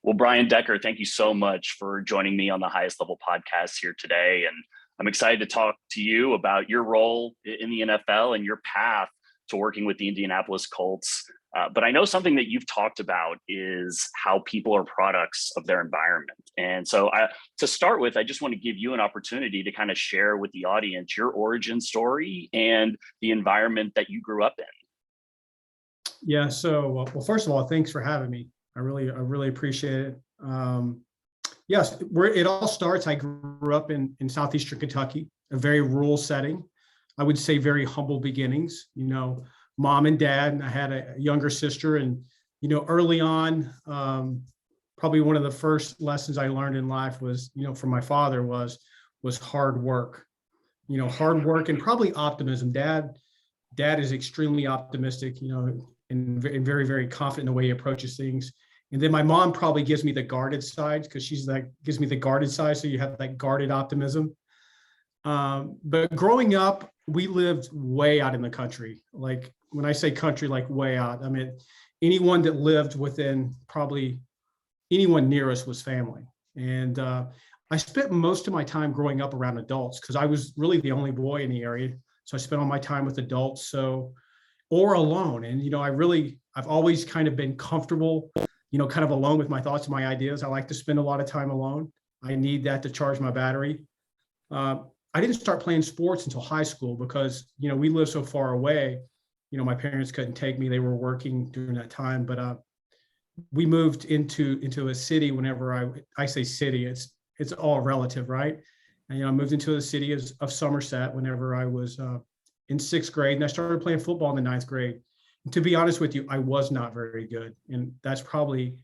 Well, Brian Decker, thank you so much for joining me on the Highest Level podcast here today. And I'm excited to talk to you about your role in the NFL and your path to working with the Indianapolis Colts. But I know something that you've talked about is how people are products of their environment. And so to start with, I just want to give you an opportunity to kind of share with the audience your origin story and the environment that you grew up in. Yeah. So, well, first of all, thanks for having me. I really appreciate it. Yes, where it all starts, I grew up in southeastern Kentucky, a very rural setting. I would say very humble beginnings. Mom and dad, and I had a younger sister. And early on, probably one of the first lessons I learned in life was, from my father was hard work. Hard work and probably optimism. Dad is extremely optimistic. And very, very confident in the way he approaches things. And then my mom probably gives me the guarded side because gives me the guarded side. So you have that guarded optimism. But growing up, we lived way out in the country. Like when I say country, like way out, I mean, anyone that lived within probably anyone near us was family. And I spent most of my time growing up around adults because I was really the only boy in the area. So I spent all my time with adults. Or alone. And, I've always kind of been comfortable, kind of alone with my thoughts and my ideas. I like to spend a lot of time alone. I need that to charge my battery. I didn't start playing sports until high school because, we live so far away. My parents couldn't take me. They were working during that time, but we moved into a city whenever I say city, it's all relative, right? And, I moved into the city of Somerset whenever I was in sixth grade, and I started playing football in the ninth grade. And to be honest with you, I was not very good. And that's probably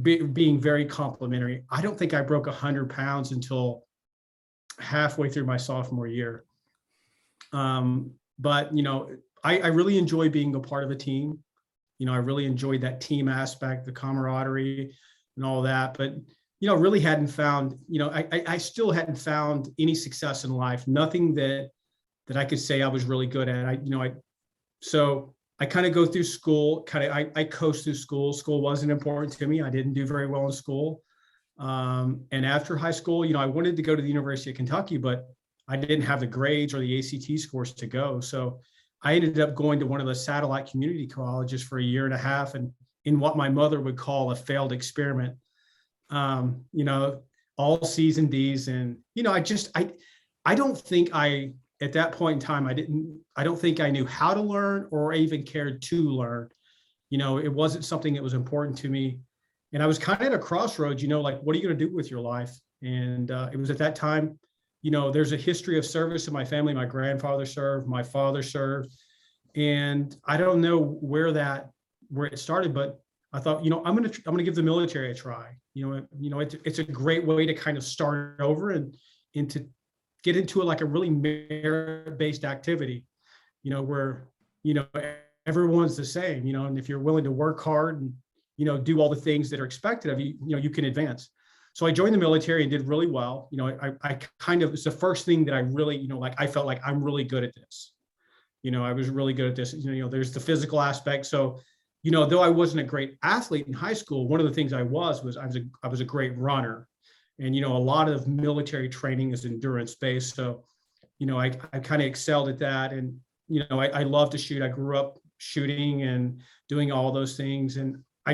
being very complimentary. I don't think I broke 100 pounds until halfway through my sophomore year. But, I really enjoy being a part of a team. I really enjoyed that team aspect, the camaraderie and all that. But, really hadn't found, I still hadn't found any success in life, nothing that I could say I was really good at. So I kind of go through school, I coast through school. School wasn't important to me. I didn't do very well in school. And after high school, I wanted to go to the University of Kentucky, but I didn't have the grades or the ACT scores to go. So I ended up going to one of the satellite community colleges for a year and a half, and in what my mother would call a failed experiment. All C's and D's. And, I don't think at that point in time, I don't think I knew how to learn or even cared to learn. It wasn't something that was important to me. And I was kind of at a crossroads, like, what are you going to do with your life? And it was at that time, there's a history of service in my family. My grandfather served, my father served. And I don't know where it started, but I thought, I'm going to give the military a try. It's a great way to kind of start over and to get into like a really merit-based activity, where, everyone's the same, and if you're willing to work hard and, do all the things that are expected of you, you can advance. So I joined the military and did really well. I kind of, it's the first thing that I really, I felt like I'm really good at this. I was really good at this. There's the physical aspect. So, though I wasn't a great athlete in high school, one of the things I was a great runner. And, a lot of military training is endurance based. So, I kind of excelled at that. And, I love to shoot. I grew up shooting and doing all those things. And I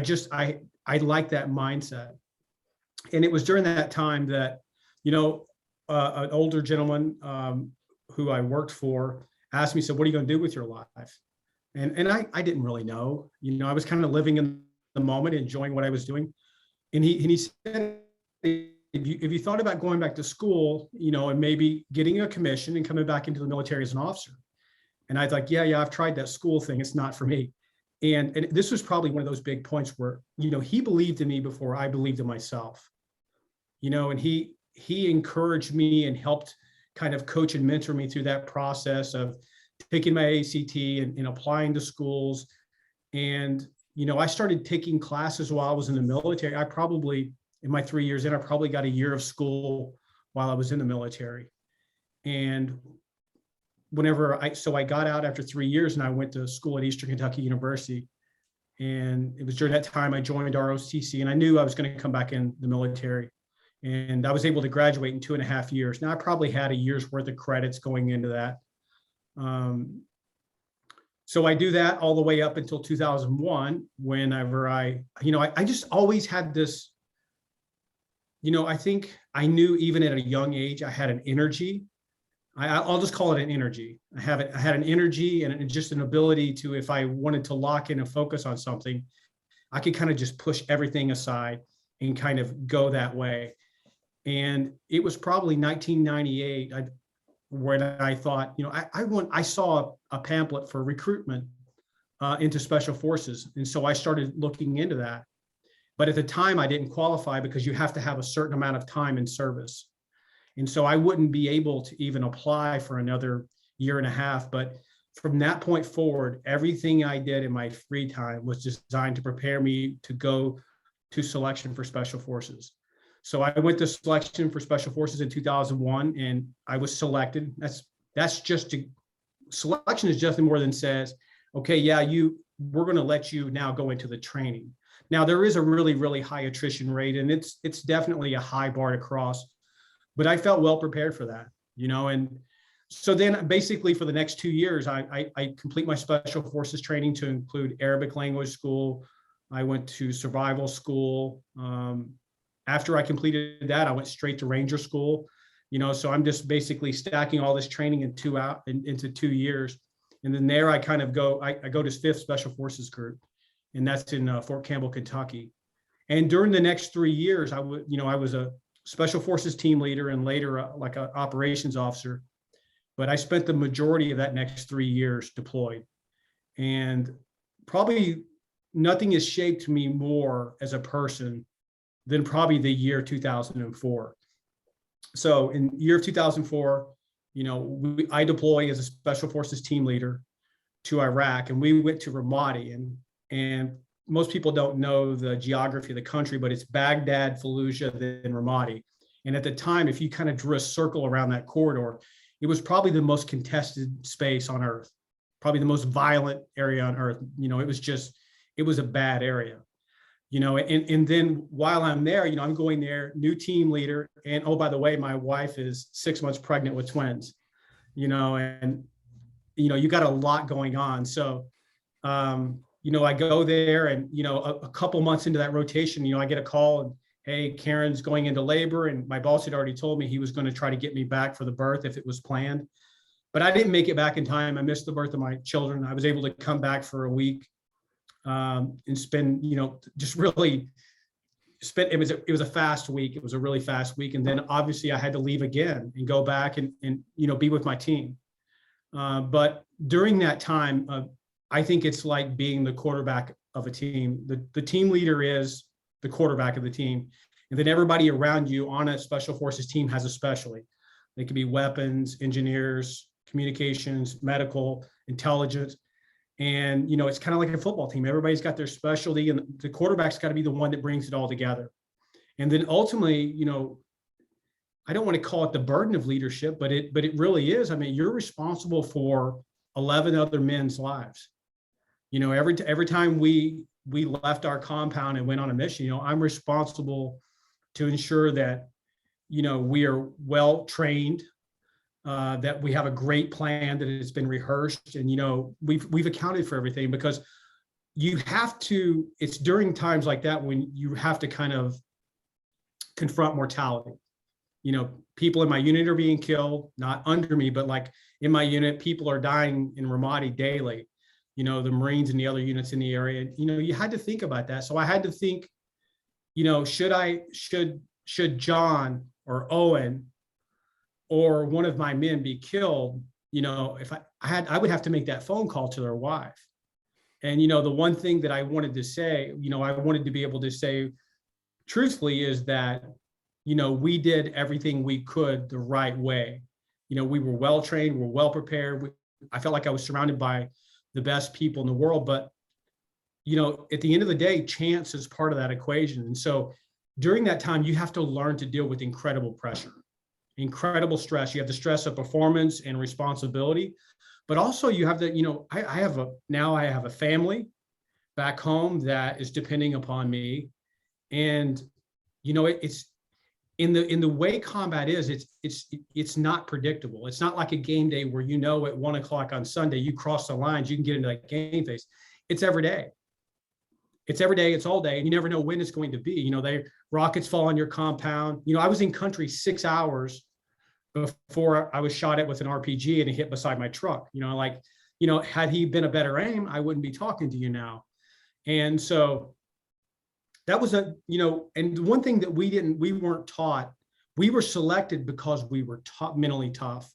like that mindset. And it was during that time that, an older gentleman who I worked for asked me, said, what are you going to do with your life? And I didn't really know. I was kind of living in the moment, enjoying what I was doing. And he said, if you thought about going back to school, and maybe getting a commission and coming back into the military as an officer. And I was like, yeah, I've tried that school thing. It's not for me. And this was probably one of those big points where, he believed in me before I believed in myself, and he encouraged me and helped kind of coach and mentor me through that process of taking my ACT and applying to schools. And, I started taking classes while I was in the military. In my 3 years in, I probably got a year of school while I was in the military. And I got out after 3 years and I went to school at Eastern Kentucky University. And it was during that time I joined ROTC, and I knew I was going to come back in the military. And I was able to graduate in 2.5 years. Now I probably had a year's worth of credits going into that. So I do that all the way up until 2001, whenever I just always had this, I think I knew even at a young age, I had an energy. I'll just call it an energy. I had an energy and just an ability to, if I wanted to lock in and focus on something, I could kind of just push everything aside and kind of go that way. And it was probably 1998 when I thought, I saw a pamphlet for recruitment into special forces. And so I started looking into that. But at the time I didn't qualify because you have to have a certain amount of time in service. And so I wouldn't be able to even apply for another 1.5 years. But from that point forward, everything I did in my free time was designed to prepare me to go to selection for special forces. So I went to selection for special forces in 2001, and I was selected. Selection is just more than says, okay, yeah, we're going to let you now go into the training. Now there is a really, really high attrition rate, and it's definitely a high bar to cross, but I felt well prepared for that, and so then basically for the next 2 years, I complete my special forces training to include Arabic language school. I went to survival school. After I completed that, I went straight to Ranger school, so I'm just basically stacking all this training into 2 years. And then there I kind of go to 5th Special Forces Group, and that's in Fort Campbell, Kentucky. And during the next 3 years, I was a Special Forces team leader and later like an operations officer. But I spent the majority of that next 3 years deployed. And probably nothing has shaped me more as a person than probably the year 2004. So in year of 2004, I deploy as a Special Forces team leader to Iraq, and we went to Ramadi, and most people don't know the geography of the country, but it's Baghdad, Fallujah, then Ramadi. And at the time, if you kind of drew a circle around that corridor, it was probably the most contested space on earth, probably the most violent area on earth. It was a bad area. And then while I'm there, I'm going there, new team leader. And oh, by the way, my wife is 6 months pregnant with twins, you got a lot going on. So, I go there and, a couple months into that rotation, I get a call and, hey, Karen's going into labor. And my boss had already told me he was going to try to get me back for the birth if it was planned. But I didn't make it back in time. I missed the birth of my children. I was able to come back for a week. And spend, just really spent, it was a fast week. It was a really fast week. And then obviously I had to leave again and go back and be with my team. But during that time, I think it's like being the quarterback of a team. The team leader is the quarterback of the team. And then everybody around you on a special forces team has a specialty. They could be weapons, engineers, communications, medical, intelligence. And, it's kind of like a football team. Everybody's got their specialty, and the quarterback's got to be the one that brings it all together. And then ultimately, I don't want to call it the burden of leadership, but it really is. I mean, you're responsible for 11 other men's lives. Every time we left our compound and went on a mission, I'm responsible to ensure that, we are well trained, that we have a great plan, that it's been rehearsed, and we've accounted for everything, because it's during times like that when you have to kind of confront mortality. People in my unit are being killed, not under me, but like in my unit, people are dying in Ramadi daily, the Marines and the other units in the area. You had to think about that. So I had to think, should John or Owen or one of my men be killed, if I would have to make that phone call to their wife. And, the one thing that I wanted to say, I wanted to be able to say truthfully is that, we did everything we could the right way. We were well trained, we were well prepared. I felt like I was surrounded by the best people in the world, but, at the end of the day, chance is part of that equation. And so during that time, you have to learn to deal with incredible pressure, incredible stress. You have the stress of performance and responsibility, but also you have the, I have a family, back home that is depending upon me. And, it's in the way combat is, it's not predictable. It's not like a game day where, at 1:00 on Sunday, you cross the lines, you can get into that game phase. It's every day. It's every day, it's all day, and you never know when it's going to be. Rockets fall on your compound. I was in country 6 hours before I was shot at with an RPG and it hit beside my truck. Had he been a better aim, I wouldn't be talking to you now. And so that was and one thing that we weren't taught, we were selected because we were mentally tough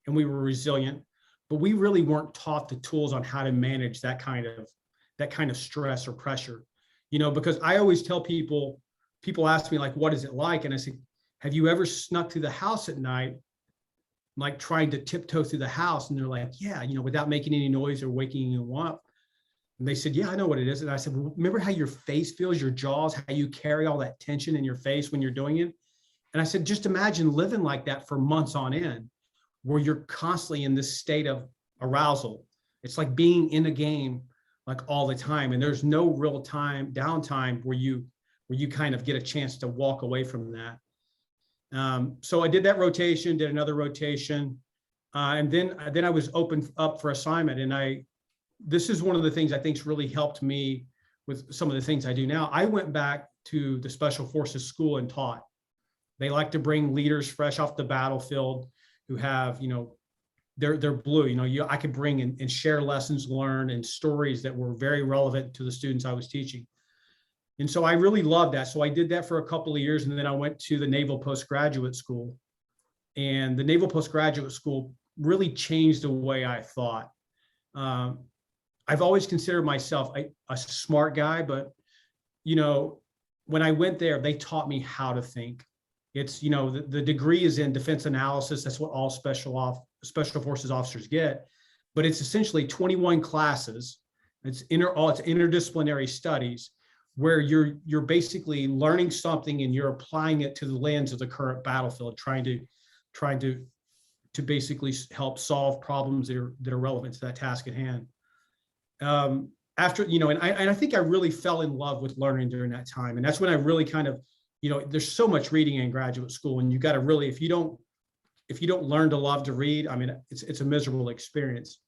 and we were resilient, but we really weren't taught the tools on how to manage that kind of stress or pressure, because I always tell people ask me, like, what is it like? And I say, have you ever snuck through the house at night, like trying to tiptoe through the house? And they're like, yeah, without making any noise or waking you up. And they said, yeah, I know what it is. And I said, well, remember how your face feels, your jaws, how you carry all that tension in your face when you're doing it? And I said, just imagine living like that for months on end, where you're constantly in this state of arousal. It's like being in a game, like all the time. And there's no real downtime where you kind of get a chance to walk away from that. So I did that rotation, did another rotation. And then I was opened up for assignment. And this is one of the things I think's really helped me with some of the things I do now. I went back to the Special Forces school and taught. They like to bring leaders fresh off the battlefield who have, they're blue. I could bring and share lessons learned and stories that were very relevant to the students I was teaching. And so I really loved that. So I did that for a couple of years, and then I went to the Naval Postgraduate School. And the Naval Postgraduate School really changed the way I thought. I've always considered myself a smart guy, but, when I went there, they taught me how to think. It's, the degree is in defense analysis. That's what all special forces officers get, but it's essentially 21 classes. It's interdisciplinary studies where you're basically learning something and you're applying it to the lens of the current battlefield, trying to basically help solve problems that are relevant to that task at hand. After, and I think I really fell in love with learning during that time. And that's when I really kind of, there's so much reading in graduate school, and you got to really, if you don't learn to love to read, I mean, it's a miserable experience.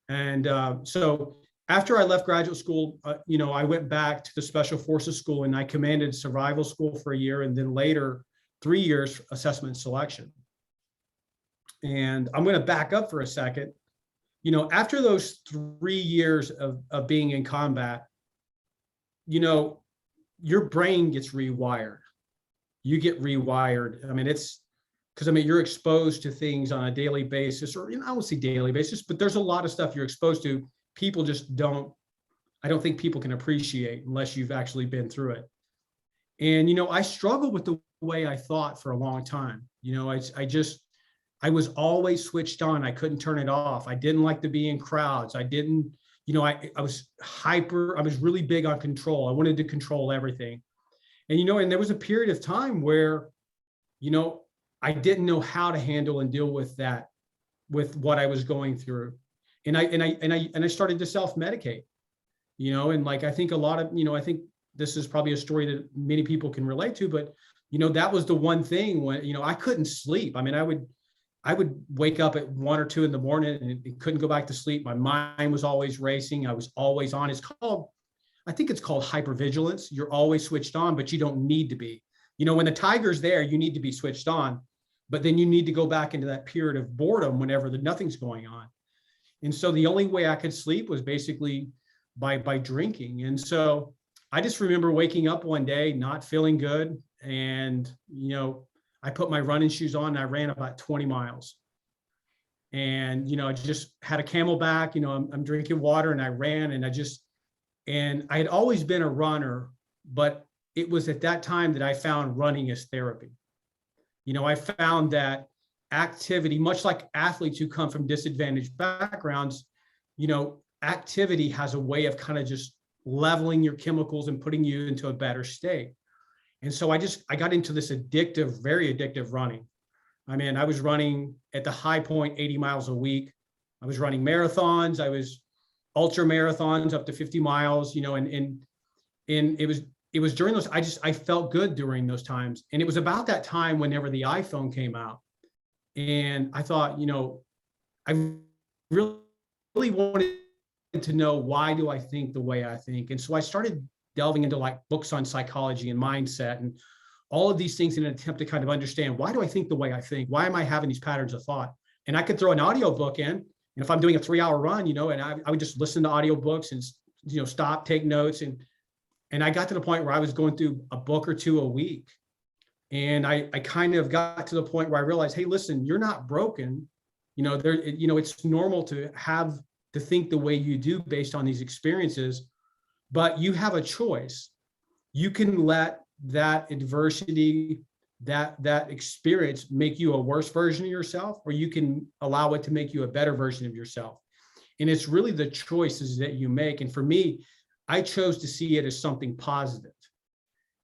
And so after I left graduate school, I went back to the Special Forces School, and I commanded survival school for a year, and then later 3 years assessment and selection. And I'm going to back up for a second. After those 3 years of being in combat, your brain gets rewired. You get rewired. I mean, you're exposed to things on a daily basis, or I won't say daily basis, but there's a lot of stuff you're exposed to. People just I don't think people can appreciate unless you've actually been through it. And, I struggled with the way I thought for a long time. I was always switched on. I couldn't turn it off. I didn't like to be in crowds. I didn't, I was I was really big on control. I wanted to control everything. And, and there was a period of time where, I didn't know how to handle and deal with that, with what I was going through. And I started to self-medicate, and like, I think a lot of, I think this is probably a story that many people can relate to, but, that was the one thing when, I couldn't sleep. I mean, I would wake up at 1 or 2 in the morning and couldn't go back to sleep. My mind was always racing. I was always on. I think it's called hypervigilance. You're always switched on, but you don't need to be. When the tiger's there, you need to be switched on, but then you need to go back into that period of boredom whenever nothing's going on. And so the only way I could sleep was basically by drinking. And so I just remember waking up one day, not feeling good. And, I put my running shoes on and I ran about 20 miles. And, I just had a Camelback, I'm drinking water, and I ran, and I had always been a runner, but it was at that time that I found running as therapy. I found that activity, much like athletes who come from disadvantaged backgrounds, activity has a way of kind of just leveling your chemicals and putting you into a better state. And so I got into this very addictive running. I mean, I was running at the high point 80 miles a week. I was running marathons. I was, ultra marathons up to 50 miles, and it was during those, I felt good during those times. And it was about that time whenever the iPhone came out. And I thought, I really wanted to know, why do I think the way I think? And so I started delving into like books on psychology and mindset and all of these things in an attempt to kind of understand, why do I think the way I think? Why am I having these patterns of thought? And I could throw an audio book in, and if I'm doing a 3-hour run, and I would just listen to audiobooks and, stop, take notes. And I got to the point where I was going through a book or two a week. And I kind of got to the point where I realized, hey, listen, you're not broken. It's normal to think the way you do based on these experiences, but you have a choice. You can let that adversity, that experience make you a worse version of yourself, or you can allow it to make you a better version of yourself. And it's really the choices that you make. And for me, I chose to see it as something positive.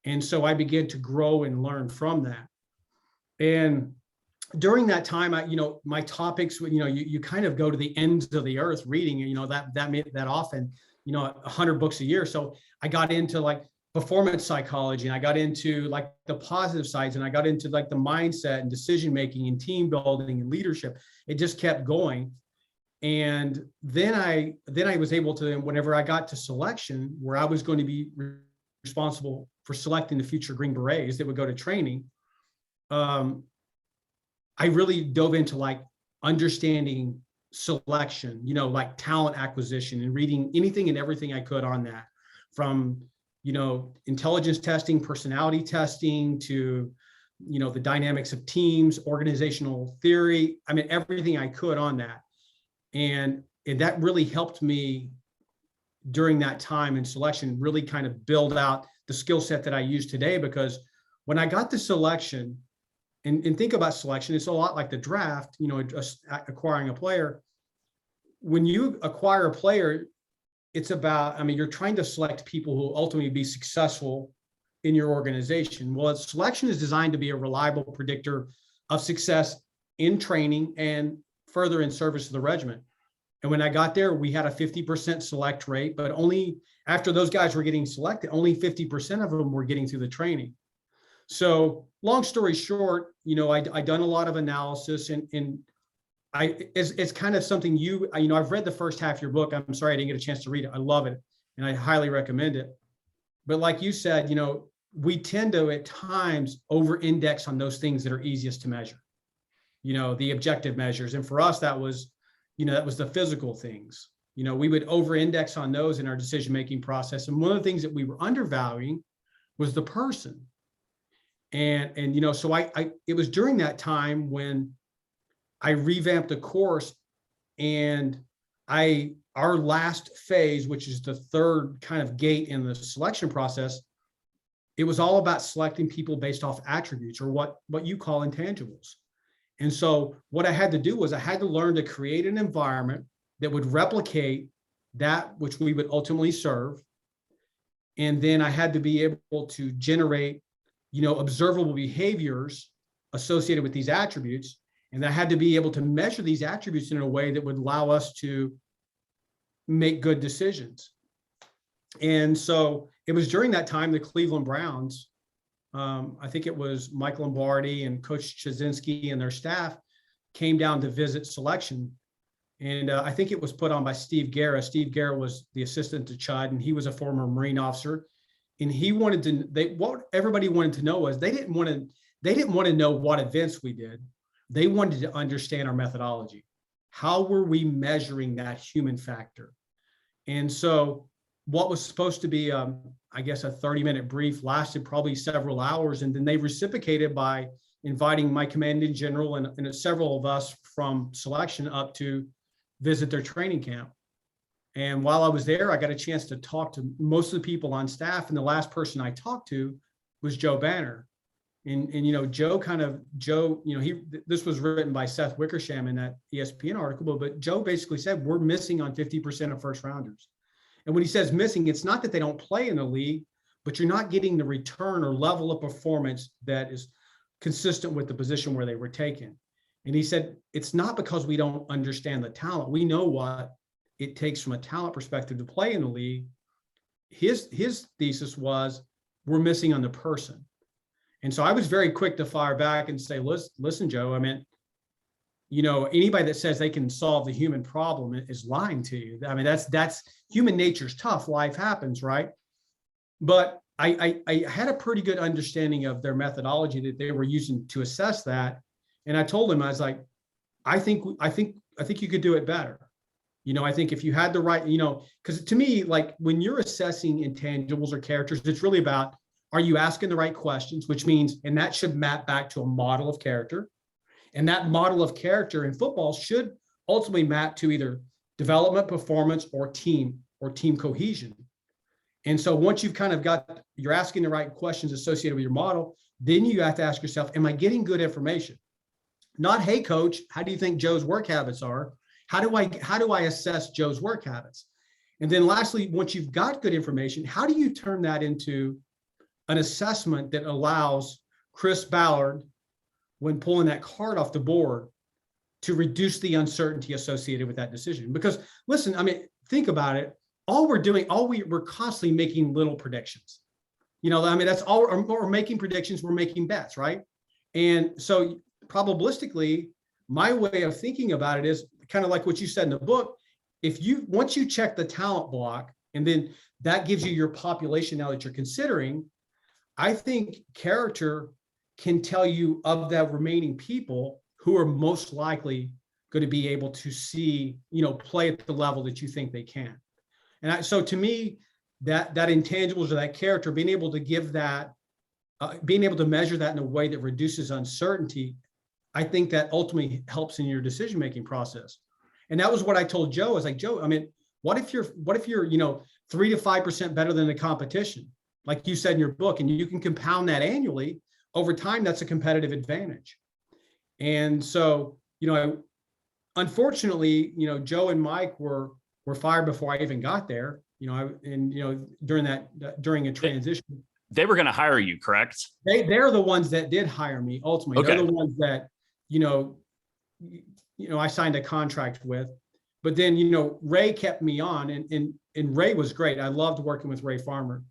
And so I began to grow and learn from that. And during that time, my topics, you kind of go to the ends of the earth reading, that often, 100 books a year. So I got into like performance psychology, and I got into like the positive sides, and I got into like the mindset and decision making and team building and leadership. It just kept going. And then I was able to, whenever I got to selection, where I was going to be responsible for selecting the future Green Berets that would go to training, I really dove into like understanding selection, like talent acquisition, and reading anything and everything I could on that, from, intelligence testing, personality testing, to, the dynamics of teams, organizational theory. I mean, everything I could on that. And that really helped me during that time in selection, really kind of build out the skill set that I use today. Because when I got to selection, and think about selection, it's a lot like the draft, just acquiring a player. When you acquire a player, it's about, you're trying to select people who will ultimately be successful in your organization. Well, selection is designed to be a reliable predictor of success in training and further in service of the regiment. And when I got there, we had a 50% select rate, but only after those guys were getting selected, only 50% of them were getting through the training. So long story short, I done a lot of analysis, and it's kind of something I've read the first half of your book. I'm sorry I didn't get a chance to read it. I love it, and I highly recommend it. But like you said, we tend to at times over-index on those things that are easiest to measure, the objective measures. And for us, that was the physical things. We would over-index on those in our decision-making process. And one of the things that we were undervaluing was the person. And so it was during that time when I revamped the course, and our last phase, which is the third kind of gate in the selection process, it was all about selecting people based off attributes, or what you call intangibles. And so what I had to do was I had to learn to create an environment that would replicate that which we would ultimately serve. And then I had to be able to generate, observable behaviors associated with these attributes. And I had to be able to measure these attributes in a way that would allow us to make good decisions. And so it was during that time the Cleveland Browns, I think it was Mike Lombardi and Coach Chazinski and their staff, came down to visit selection. And I think it was put on by Steve Guerra. Steve Guerra was the assistant to Chud, and he was a former Marine officer. And he wanted to, what everybody wanted to know was, they didn't want to know what events we did. They wanted to understand our methodology. How were we measuring that human factor? And so what was supposed to be, I guess, a 30-minute brief lasted probably several hours. And then they reciprocated by inviting my commanding general and several of us from selection up to visit their training camp. And while I was there, I got a chance to talk to most of the people on staff. And the last person I talked to was Joe Banner. And Joe, this was written by Seth Wickersham in that ESPN article, but Joe basically said, we're missing on 50% of first rounders. And when he says missing, it's not that they don't play in the league, but you're not getting the return or level of performance that is consistent with the position where they were taken. And he said, it's not because we don't understand the talent. We know what it takes from a talent perspective to play in the league, his thesis was we're missing on the person. And so I was very quick to fire back and say, listen, Joe, I mean, anybody that says they can solve the human problem is lying to you. I mean, that's human nature's tough. Life happens, right? But I had a pretty good understanding of their methodology that they were using to assess that. And I told him, I was like, I think you could do it better. I think if you had the right, because to me, like when you're assessing intangibles or characters, it's really about, are you asking the right questions, which means, and that should map back to a model of character. And that model of character in football should ultimately map to either development, performance, or team cohesion. And so once you've kind of you're asking the right questions associated with your model, then you have to ask yourself, am I getting good information? Not, hey, coach, how do you think Joe's work habits are? How do I assess Joe's work habits? And then lastly, once you've got good information, how do you turn that into an assessment that allows Chris Ballard, when pulling that card off the board, to reduce the uncertainty associated with that decision? Because listen, I mean, think about it. We're constantly making little predictions. I mean, that's all we're making predictions. We're making bets, right? And so probabilistically, my way of thinking about it is kind of like what you said in the book. Once you check the talent block, and then that gives you your population now that you're considering, I think character can tell you of the remaining people who are most likely going to be able to see, play at the level that you think they can. And so to me, that intangibles or that character, being able to give that, being able to measure that in a way that reduces uncertainty, I think that ultimately helps in your decision-making process. And that was what I told Joe. I was like, Joe, I mean, what if you're 3 to 5% better than the competition, like you said in your book, and you can compound that annually over time? That's a competitive advantage. And so, unfortunately, Joe and Mike were fired before I even got there. During a transition. They were going to hire you, correct? They're the ones that did hire me ultimately. Okay. They're the ones that, I signed a contract with. But then, Ray kept me on, and Ray was great. I loved working with Ray Farmer.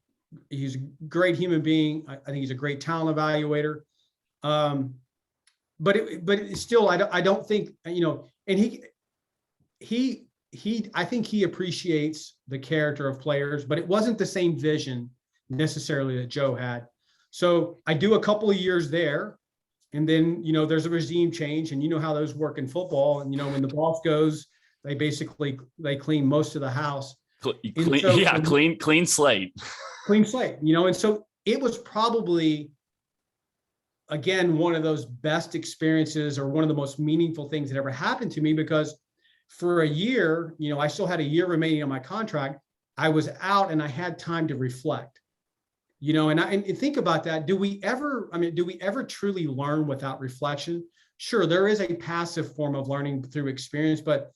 He's a great human being. I think he's a great talent evaluator. But still, I don't think, and I think he appreciates the character of players, but it wasn't the same vision necessarily that Joe had. So I do a couple of years there, and then, there's a regime change, and how those work in football. And, when the boss goes, they clean most of the house. Clean slate. Clean slate, and so it was probably, again, one of those best experiences, or one of the most meaningful things that ever happened to me, because for a year, I still had a year remaining on my contract. I was out and I had time to reflect, and think about that. Do we ever truly learn without reflection? Sure, there is a passive form of learning through experience, but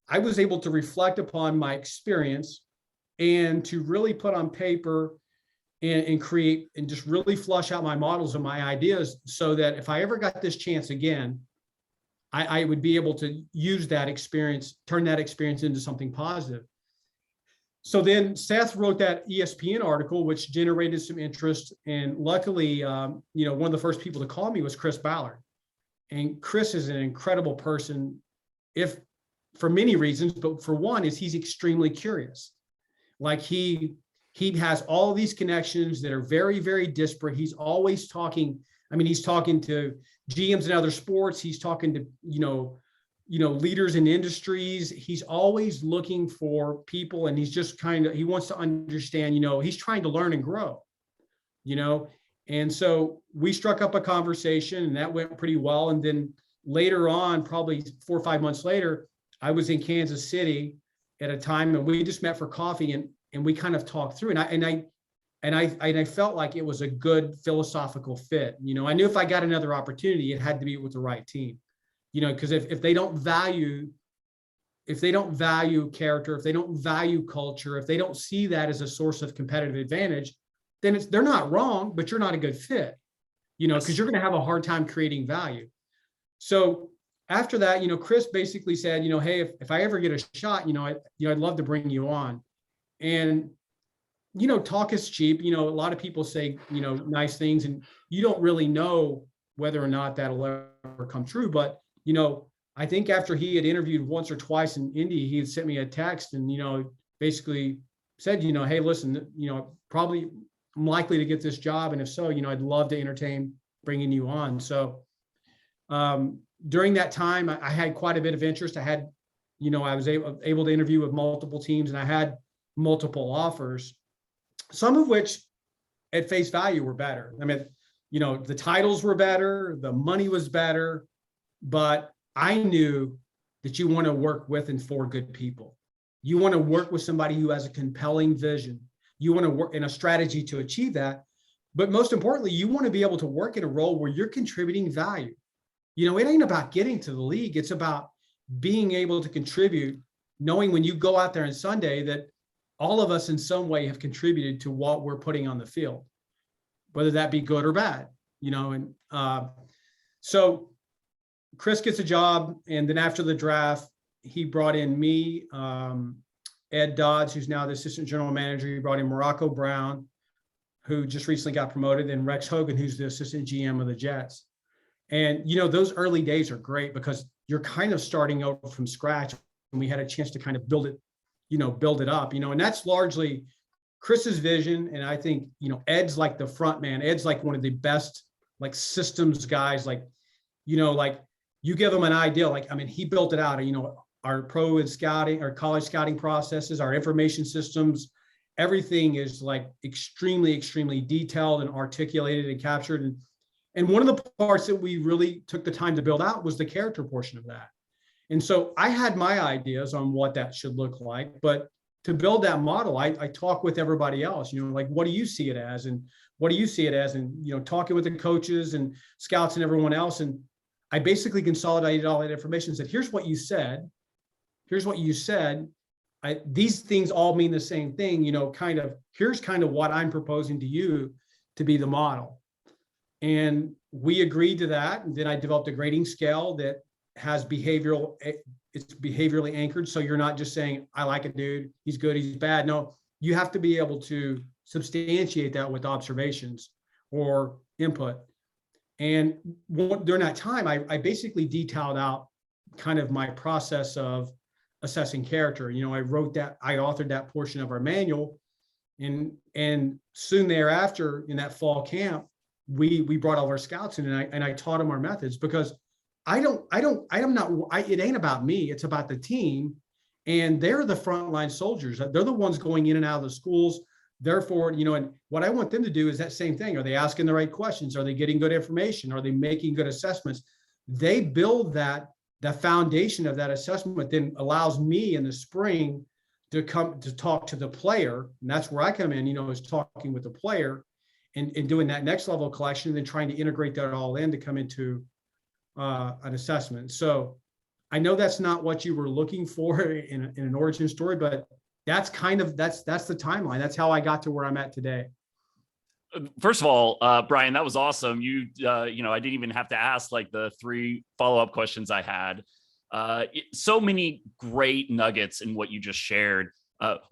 I was able to reflect upon my experience and to really put on paper and create and just really flush out my models and my ideas, so that if I ever got this chance again, I would be able to use that experience, turn that experience into something positive. So then Seth wrote that ESPN article, which generated some interest. And luckily, one of the first people to call me was Chris Ballard. And Chris is an incredible person, if for many reasons, but for one is he's extremely curious. Like he has all these connections that are very, very disparate. He's always talking. He's talking to GMs in other sports. He's talking to, leaders in industries. He's always looking for people, and he's just he wants to understand, he's trying to learn and grow, and so we struck up a conversation, and that went pretty well. And then later on, probably 4 or 5 months later, I was in Kansas City at a time, and we just met for coffee, and we kind of talked through, and I felt like it was a good philosophical fit. I knew if I got another opportunity, it had to be with the right team, because if they don't value character, if they don't value culture, if they don't see that as a source of competitive advantage, then they're not wrong, but you're not a good fit, because you're going to have a hard time creating value. So after that, Chris basically said, hey, if I ever get a shot, I'd love to bring you on. And, talk is cheap. A lot of people say, nice things, and you don't really know whether or not that'll ever come true. But, I think after he had interviewed once or twice in Indy, he had sent me a text and, basically said, hey, listen, probably I'm likely to get this job. And if so, I'd love to entertain bringing you on. So during that time, I had quite a bit of interest. I was able to interview with multiple teams, and I had multiple offers, some of which at face value were better. I mean, the titles were better, the money was better, but I knew that you want to work with and for good people. You want to work with somebody who has a compelling vision. You want to work in a strategy to achieve that. But most importantly, you want to be able to work in a role where you're contributing value. It ain't about getting to the league. It's about being able to contribute, knowing when you go out there on Sunday that all of us in some way have contributed to what we're putting on the field, whether that be good or bad, so Chris gets a job. And then after the draft, he brought in me, Ed Dodds, who's now the assistant general manager. He brought in Morocco Brown, who just recently got promoted, and Rex Hogan, who's the assistant GM of the Jets. And, those early days are great because you're kind of starting over from scratch. And we had a chance to kind of build it up, and that's largely Chris's vision. And I think, Ed's like the front man. Ed's like one of the best, like, systems guys, like you give him an idea, he built it out, our pro and scouting, our college scouting processes, our information systems, everything is like extremely, extremely detailed and articulated and captured. And one of the parts that we really took the time to build out was the character portion of that. And so I had my ideas on what that should look like, but to build that model, I talk with everybody else, what do you see it as? And what do you see it as? And, talking with the coaches and scouts and everyone else. And I basically consolidated all that information and said, here's what you said. Here's what you said. These things all mean the same thing, here's kind of what I'm proposing to you to be the model. And we agreed to that. And then I developed a grading scale that has it's behaviorally anchored. So you're not just saying, I like a dude, he's good, he's bad. No, you have to be able to substantiate that with observations or input. And during that time, I basically detailed out kind of my process of assessing character. I authored that portion of our manual. And soon thereafter, in that fall camp, we brought all of our scouts in, and I taught them our methods, because it ain't about me, it's about the team. And they're the frontline soldiers. They're the ones going in and out of the schools. Therefore, and what I want them to do is that same thing. Are they asking the right questions? Are they getting good information? Are they making good assessments? They build the foundation of that assessment, then allows me in the spring to come to talk to the player. And that's where I come in, is talking with the player and doing that next level of collection, and then trying to integrate that all in to come into an assessment. So I know that's not what you were looking for in an origin story, but that's the timeline. That's how I got to where I'm at today. First of all, Brian, that was awesome. I didn't even have to ask like the 3 follow-up questions I had. So many great nuggets in what you just shared.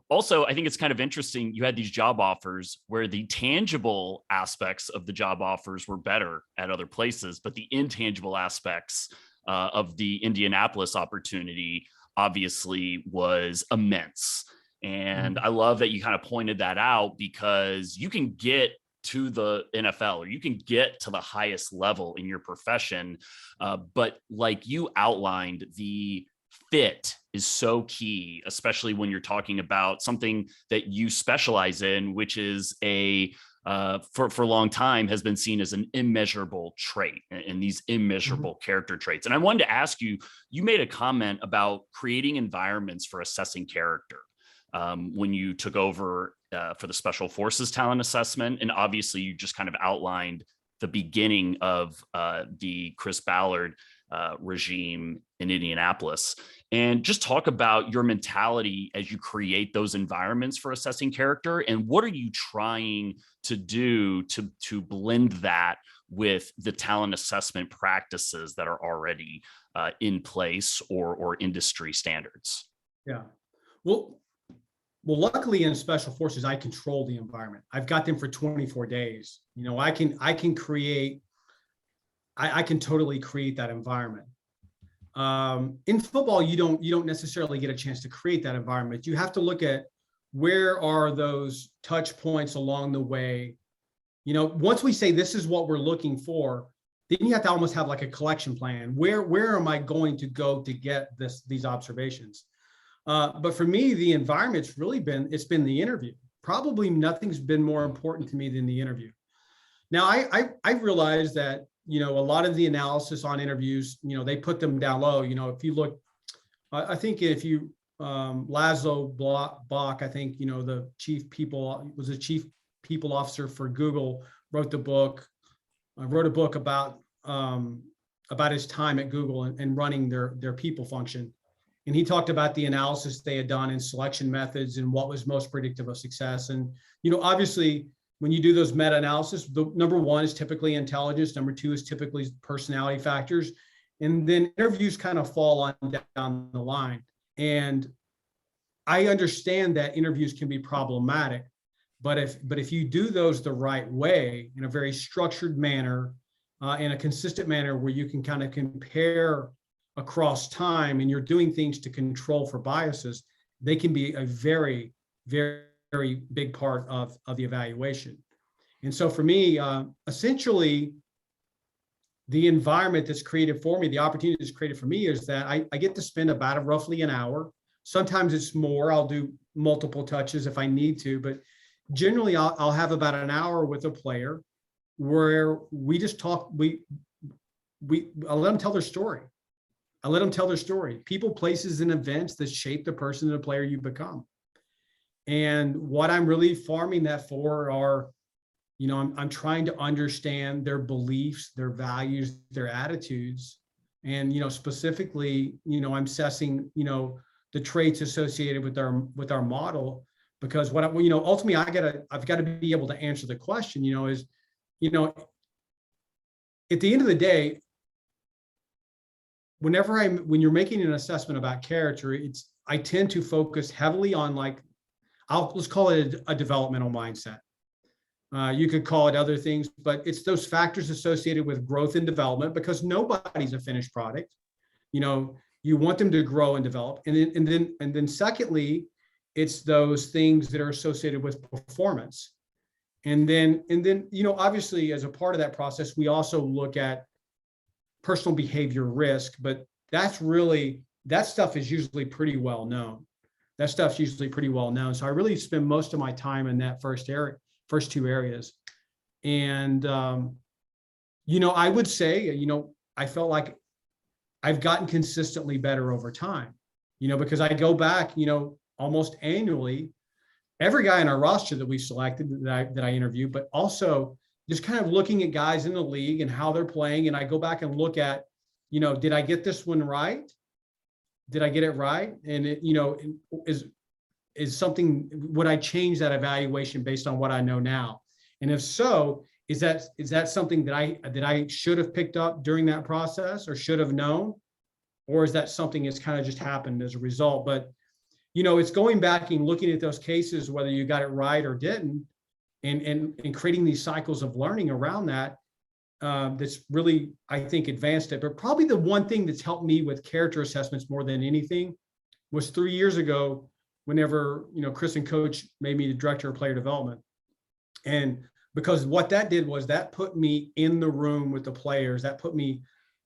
Also, I think it's kind of interesting. You had these job offers where the tangible aspects of the job offers were better at other places, but the intangible aspects of the Indianapolis opportunity obviously was immense. And I love that you kind of pointed that out, because you can get to the NFL or you can get to the highest level in your profession. But like you outlined, the fit is so key, especially when you're talking about something that you specialize in, which is for a long time has been seen as an immeasurable trait, and these immeasurable character traits. And I wanted to ask you, you made a comment about creating environments for assessing character when you took over for the Special Forces talent assessment. And obviously you just kind of outlined the beginning of the Chris Ballard regime in Indianapolis. And just talk about your mentality as you create those environments for assessing character, and what are you trying to do to blend that with the talent assessment practices that are already in place or industry standards? Yeah. Well, luckily in special forces, I control the environment. I've got them for 24 days. I can totally create that environment. In football, you don't necessarily get a chance to create that environment. You have to look at where are those touch points along the way. Once we say this is what we're looking for, then you have to almost have like a collection plan. Where am I going to go to get these observations? But for me, the environment's really been the interview. Probably nothing's been more important to me than the interview. Now, I realize that, a lot of the analysis on interviews, they put them down low. If you look, I think if you, Laszlo Bock, I think, the chief people officer for Google, wrote a book about his time at Google and running their people function. And he talked about the analysis they had done in selection methods and what was most predictive of success. And, obviously, when you do those meta-analysis, the number one is typically intelligence. Number two is typically personality factors. And then interviews kind of fall on down the line. And I understand that interviews can be problematic, but if you do those the right way, in a very structured manner, in a consistent manner where you can kind of compare across time and you're doing things to control for biases, they can be a very, very, very big part of the evaluation. And so for me, essentially, the environment that's created for me, the opportunity that's created for me is that I get to spend about roughly an hour. Sometimes it's more. I'll do multiple touches if I need to, but generally I'll have about an hour with a player where we just talk. I'll let them tell their story. People, places, and events that shape the person and the player you become. And what I'm really farming that for are, I'm trying to understand their beliefs, their values, their attitudes. And, specifically, I'm assessing, the traits associated with our model, because ultimately I've got to be able to answer the question, at the end of the day, when you're making an assessment about character, I tend to focus heavily on let's call it a developmental mindset. You could call it other things, but it's those factors associated with growth and development, because nobody's a finished product. You want them to grow and develop. And then secondly, it's those things that are associated with performance. And then, obviously, as a part of that process, we also look at personal behavior risk, but that stuff is usually pretty well known. So I really spend most of my time in that first two areas. And, I would say, I felt like I've gotten consistently better over time, because I go back, almost annually, every guy in our roster that we selected that I interview, but also just kind of looking at guys in the league and how they're playing. And I go back and look at, did I get this one right? Did I get it right? And it, is something, would I change that evaluation based on what I know now? And if so, is that something that I should have picked up during that process or should have known? Or is that something that's kind of just happened as a result? But, it's going back and looking at those cases, whether you got it right or didn't, and creating these cycles of learning around that, that's really, I think, advanced it. But probably the one thing that's helped me with character assessments more than anything was 3 years ago, whenever, Chris and Coach made me the director of player development. And because what that did was that put me in the room with the players, that put me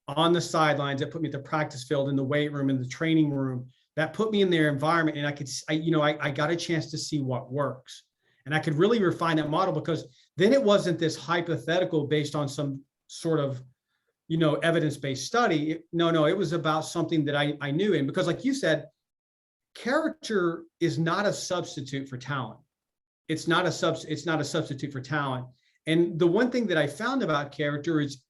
on the sidelines, that put me at the practice field, in the weight room, in the training room, that put me in their environment. And I got a chance to see what works. And I could really refine that model, because then it wasn't this hypothetical based on some sort of, evidence-based study. No, it was about something that I knew. And because, like you said, character is not a substitute for talent. It's not a substitute for talent. And the one thing that I found about character is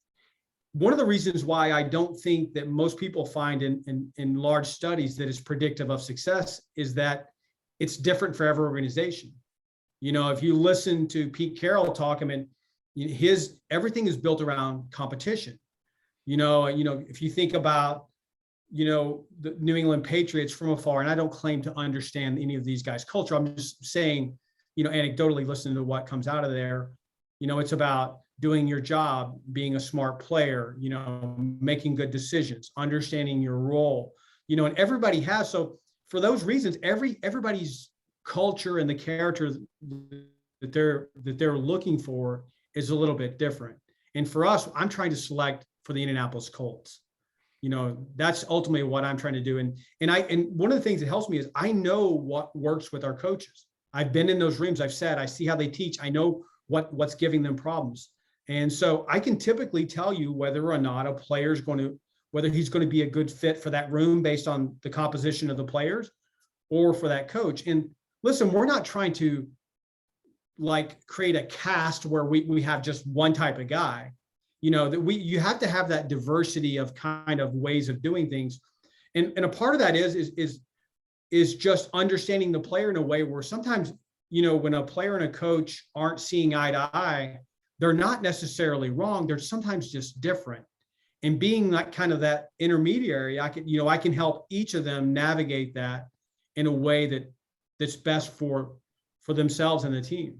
one of the reasons why I don't think that most people find in large studies that is predictive of success is that it's different for every organization. If you listen to Pete Carroll talk, everything is built around competition. If you think about, the New England Patriots from afar, and I don't claim to understand any of these guys' culture. I'm just saying, anecdotally listening to what comes out of there, it's about doing your job, being a smart player, making good decisions, understanding your role, and everybody has. So for those reasons, everybody's culture and the character that they're looking for is a little bit different. And for us, I'm trying to select for the Indianapolis Colts. That's ultimately what I'm trying to do. And one of the things that helps me is I know what works with our coaches. I've been in those rooms. I see how they teach. I know what's giving them problems. And so I can typically tell you whether or not a player is whether he's going to be a good fit for that room based on the composition of the players or for that coach. And listen, we're not trying to create a cast where we have just one type of guy. You have to have that diversity of kind of ways of doing things. And a part of that is just understanding the player in a way where sometimes, when a player and a coach aren't seeing eye to eye, they're not necessarily wrong. They're sometimes just different. And being that intermediary, I can help each of them navigate that in a way that's best for themselves and the team.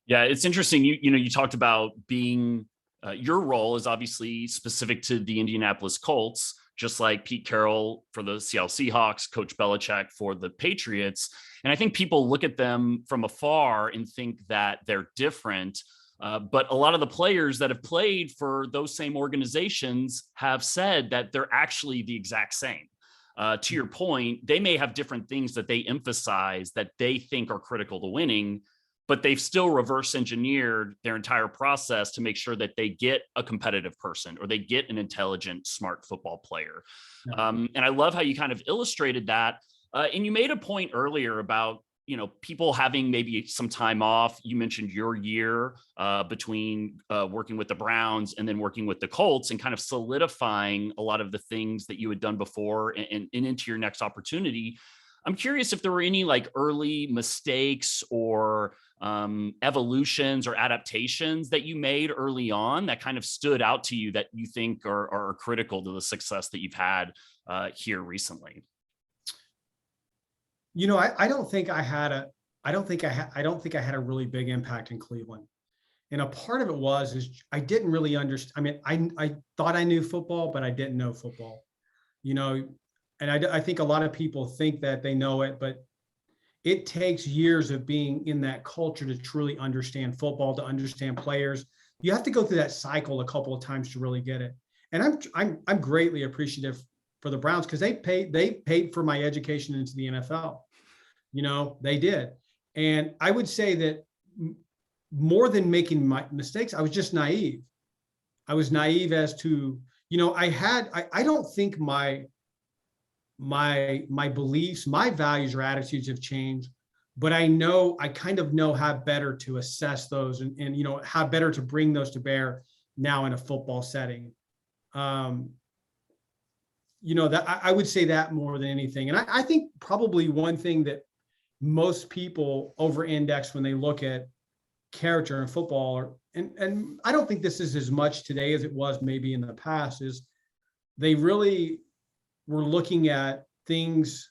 Yeah, it's interesting. You talked about being your role is obviously specific to the Indianapolis Colts, just like Pete Carroll for the Seattle Seahawks, Coach Belichick for the Patriots. And I think people look at them from afar and think that they're different. But a lot of the players that have played for those same organizations have said that they're actually the exact same. To your point, they may have different things that they emphasize that they think are critical to winning, but they've still reverse engineered their entire process to make sure that they get a competitive person or they get an intelligent, smart football player. Yeah. And I love how you kind of illustrated that. And you made a point earlier about, people having maybe some time off. You mentioned your year between working with the Browns and then working with the Colts and kind of solidifying a lot of the things that you had done before and into your next opportunity. I'm curious if there were any early mistakes or evolutions or adaptations that you made early on that kind of stood out to you that you think are critical to the success that you've had here recently. I don't think I had a really big impact in Cleveland. And a part of it is I didn't really understand. I thought I knew football, but I didn't know football, and I think a lot of people think that they know it, but it takes years of being in that culture to truly understand football, to understand players. You have to go through that cycle a couple of times to really get it. And I'm greatly appreciative for the Browns because they paid for my education into the NFL. They did. And I would say that more than making my mistakes, I was just naive. I was naive as to, I don't think my beliefs, my values or attitudes have changed, but I kind of know how better to assess those and how better to bring those to bear now in a football setting. That I would say that more than anything. And I think probably one thing that most people over-index when they look at character in football, and I don't think this is as much today as it was maybe in the past, is they really were looking at things.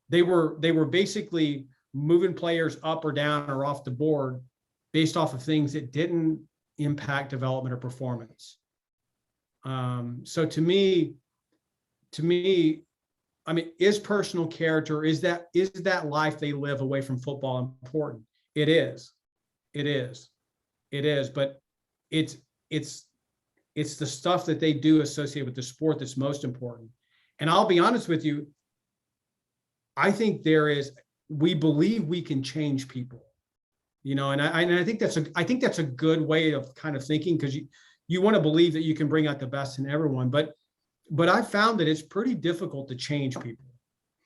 They were basically moving players up or down or off the board based off of things that didn't impact development or performance. So to me, is personal character, is that life they live away from football important? It is, but it's the stuff that they do associated with the sport that's most important. And I'll be honest with you, I think we believe we can change people, and I think that's a good way of kind of thinking, because you want to believe that you can bring out the best in everyone, but I found that it's pretty difficult to change people.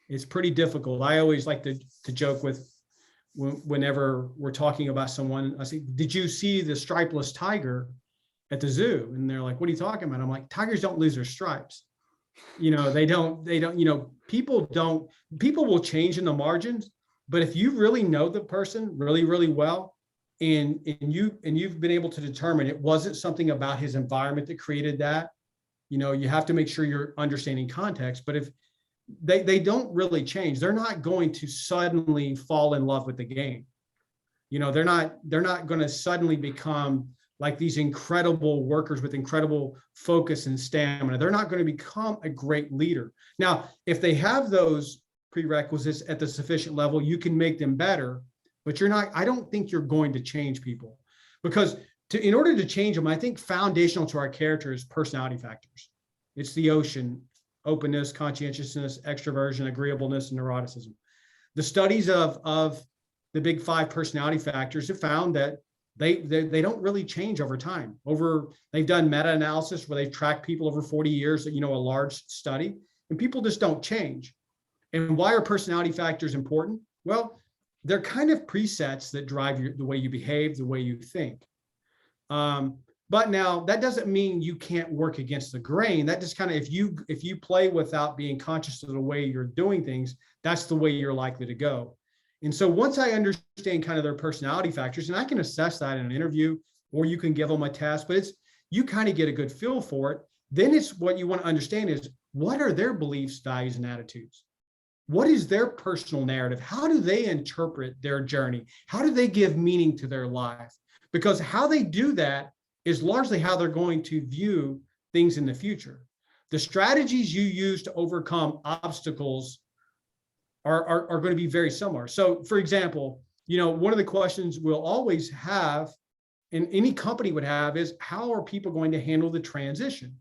It's pretty difficult. I always like to joke with whenever we're talking about someone, I say, did you see the stripeless tiger at the zoo? And they're like, what are you talking about? I'm like, tigers don't lose their stripes. They don't, people will change in the margins, but if you really know the person really, really well, and you've been able to determine it wasn't something about his environment that created that, you have to make sure you're understanding context. But if they don't really change, they're not going to suddenly fall in love with the game. They're not going to suddenly become like these incredible workers with incredible focus and stamina. They're not going to become a great leader. Now, if they have those prerequisites at the sufficient level, you can make them better, but I don't think you're going to change people, because in order to change them, I think foundational to our character is personality factors. It's the ocean: openness, conscientiousness, extroversion, agreeableness, and neuroticism. The studies of the big 5 personality factors have found that they don't really change over time. They've done meta-analysis where they've tracked people over 40 years, a large study, and people just don't change. And why are personality factors important? Well, they're kind of presets that drive the way you behave, the way you think. But now that doesn't mean you can't work against the grain. That just kind of, if you play without being conscious of the way you're doing things, that's the way you're likely to go. And so once I understand kind of their personality factors, and I can assess that in an interview, or you can give them a test, but you kind of get a good feel for it. Then it's what you want to understand is, what are their beliefs, values, and attitudes? What is their personal narrative? How do they interpret their journey? How do they give meaning to their life? Because how they do that is largely how they're going to view things in the future. The strategies you use to overcome obstacles are going to be very similar. So, for example, one of the questions we'll always have, and any company would have, is how are people going to handle the transition?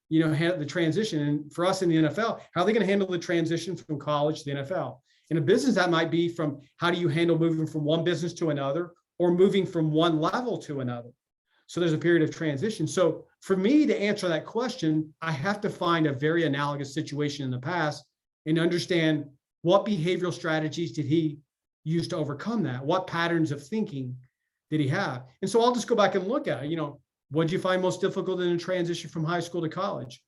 The transition. And for us in the NFL, how are they going to handle the transition from college to the NFL? In a business, that might be from how do you handle moving from one business to another, or moving from one level to another. So there's a period of transition. So for me to answer that question, I have to find a very analogous situation in the past and understand what behavioral strategies did he use to overcome that? What patterns of thinking did he have? And so I'll just go back and look at it. What did you find most difficult in a transition from high school to college?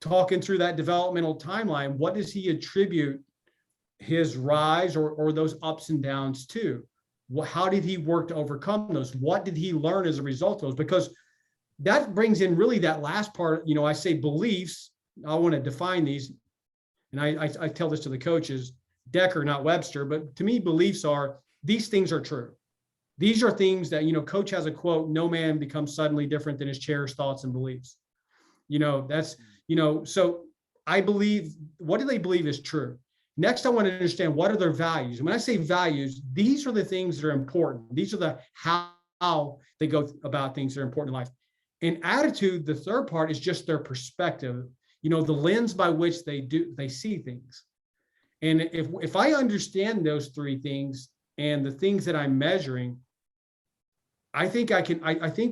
Talking through that developmental timeline, what does he attribute his rise or those ups and downs to? How did he work to overcome those? What did he learn as a result of those? Because that brings in really that last part. I say beliefs. I want to define these. And I tell this to the coaches, Decker, not Webster, but to me, beliefs are, these things are true. These are things that, coach has a quote, no man becomes suddenly different than his cherished thoughts and beliefs. So I believe, what do they believe is true? Next, I want to understand, what are their values? And when I say values, these are the things that are important. These are the how they go about things that are important in life. And attitude, the third part, is just their perspective, the lens by which they see things. And if I understand those 3 things and the things that I'm measuring, I think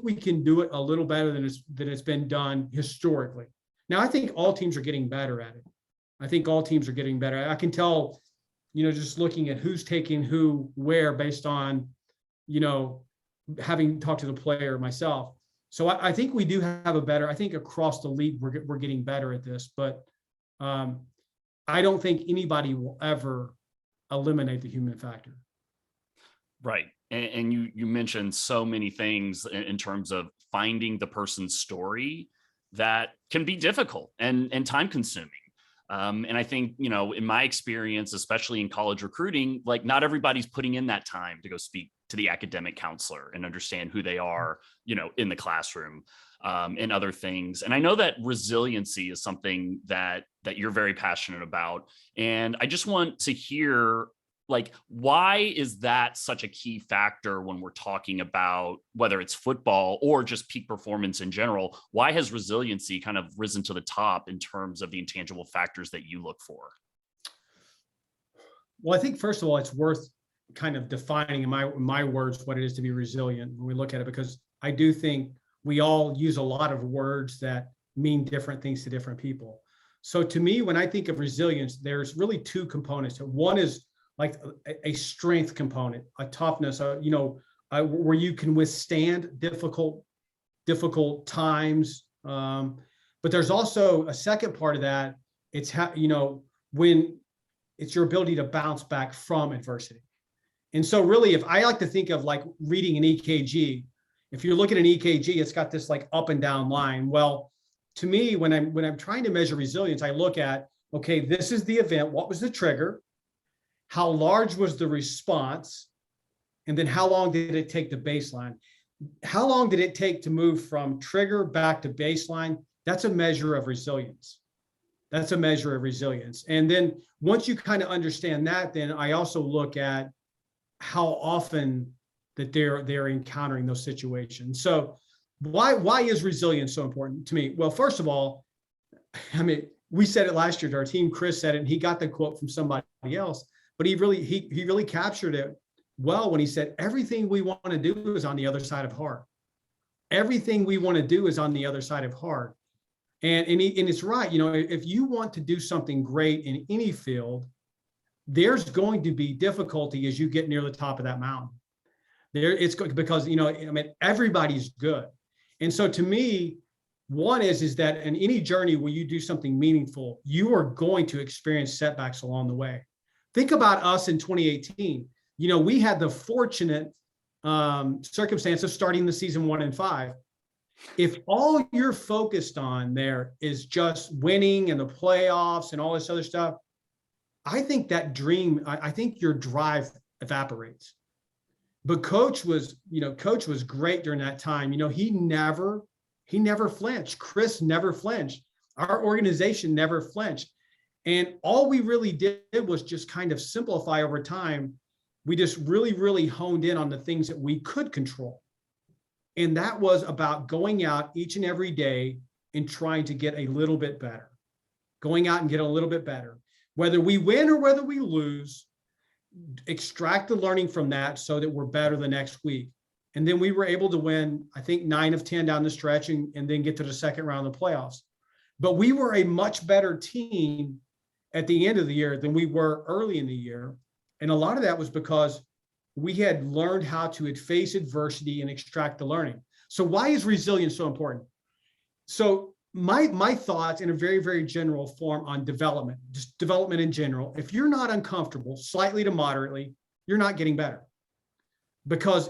we can do it a little better than it's been done historically. Now, I think all teams are getting better at it. I think all teams are getting better. I can tell, just looking at who's taking who where based on, having talked to the player myself. So I think we do have I think across the league, we're getting better at this, but I don't think anybody will ever eliminate the human factor. Right. And you mentioned so many things in terms of finding the person's story that can be difficult and time consuming. And I think, in my experience, especially in college recruiting, like not everybody's putting in that time to go speak to the academic counselor and understand who they are, in the classroom, and other things. And I know that resiliency is something that you're very passionate about. And I just want to hear, like, why is that such a key factor when we're talking about whether it's football or just peak performance in general? Why has resiliency kind of risen to the top in terms of the intangible factors that you look for? Well, I think, first of all, it's worth kind of defining in my words what it is to be resilient when we look at it, because I do think we all use a lot of words that mean different things to different people. So to me, when I think of resilience, there's really 2 components. One is like a strength component, a toughness, where you can withstand difficult times. But there's also a second part of that. It's when it's your ability to bounce back from adversity. And so really, if I like to think of like reading an EKG, if you're looking at an EKG, it's got this like up and down line. Well, to me, when I'm trying to measure resilience, I look at, okay, this is the event. What was the trigger? How large was the response? And then how long did it take to baseline? How long did it take to move from trigger back to baseline? That's a measure of resilience. That's a measure of resilience. And then once you kind of understand that, then I also look at how often that they're encountering those situations. So why is resilience so important to me? Well, first of all, I mean, we said it last year to our team. Chris said it, and he got the quote from somebody else, but he really captured it well when he said, everything we want to do is on the other side of hard. Everything we want to do is on the other side of hard. And it's right. You know, if you want to do something great in any field, there's going to be difficulty as you get near the top of that mountain. It's because, you know, I mean, everybody's good. And so to me, one is that in any journey where you do something meaningful, you are going to experience setbacks along the way. Think about us in 2018. You know, we had the fortunate circumstance of starting the season 1-5. If all you're focused on there is just winning and the playoffs and all this other stuff, I think that dream, I think your drive evaporates. But coach was great during that time. You know, he never flinched. Chris never flinched. Our organization never flinched. And all we really did was just kind of simplify over time. We just really, really honed in on the things that we could control. And that was about going out each and every day and trying to get a little bit better, going out and get a little bit better. Whether we win or whether we lose, extract the learning from that so that we're better the next week. And then we were able to win, I think, 9 of 10 down the stretch and then get to the second round of the playoffs. But we were a much better team at the end of the year than we were early in the year. And a lot of that was because we had learned how to face adversity and extract the learning. So why is resilience so important? So my thoughts in a very, very general form on development, just development in general, if you're not uncomfortable, slightly to moderately, you're not getting better. Because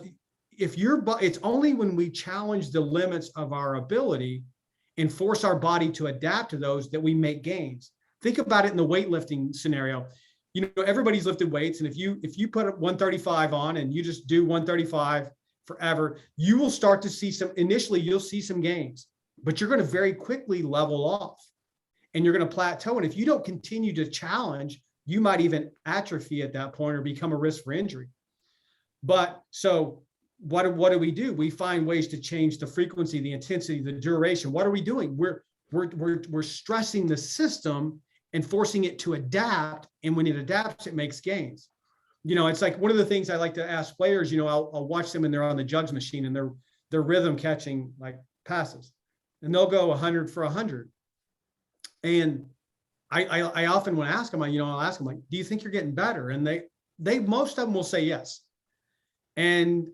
it's only when we challenge the limits of our ability and force our body to adapt to those that we make gains. Think about it in the weightlifting scenario. You know, everybody's lifted weights. And if you put 135 on and you just do 135 forever, you will start to see initially you'll see some gains, but you're going to very quickly level off and you're going to plateau. And if you don't continue to challenge, you might even atrophy at that point or become a risk for injury. But so what do we do? We find ways to change the frequency, the intensity, the duration. What are we doing? We're stressing the system and forcing it to adapt. And when it adapts, it makes gains. You know, it's like one of the things I like to ask players, you know, I'll watch them and they're on the jugs machine and they're rhythm catching like passes and they'll go 100 for 100. And I often want to ask them, I'll ask them like, do you think you're getting better? And they most of them will say yes. And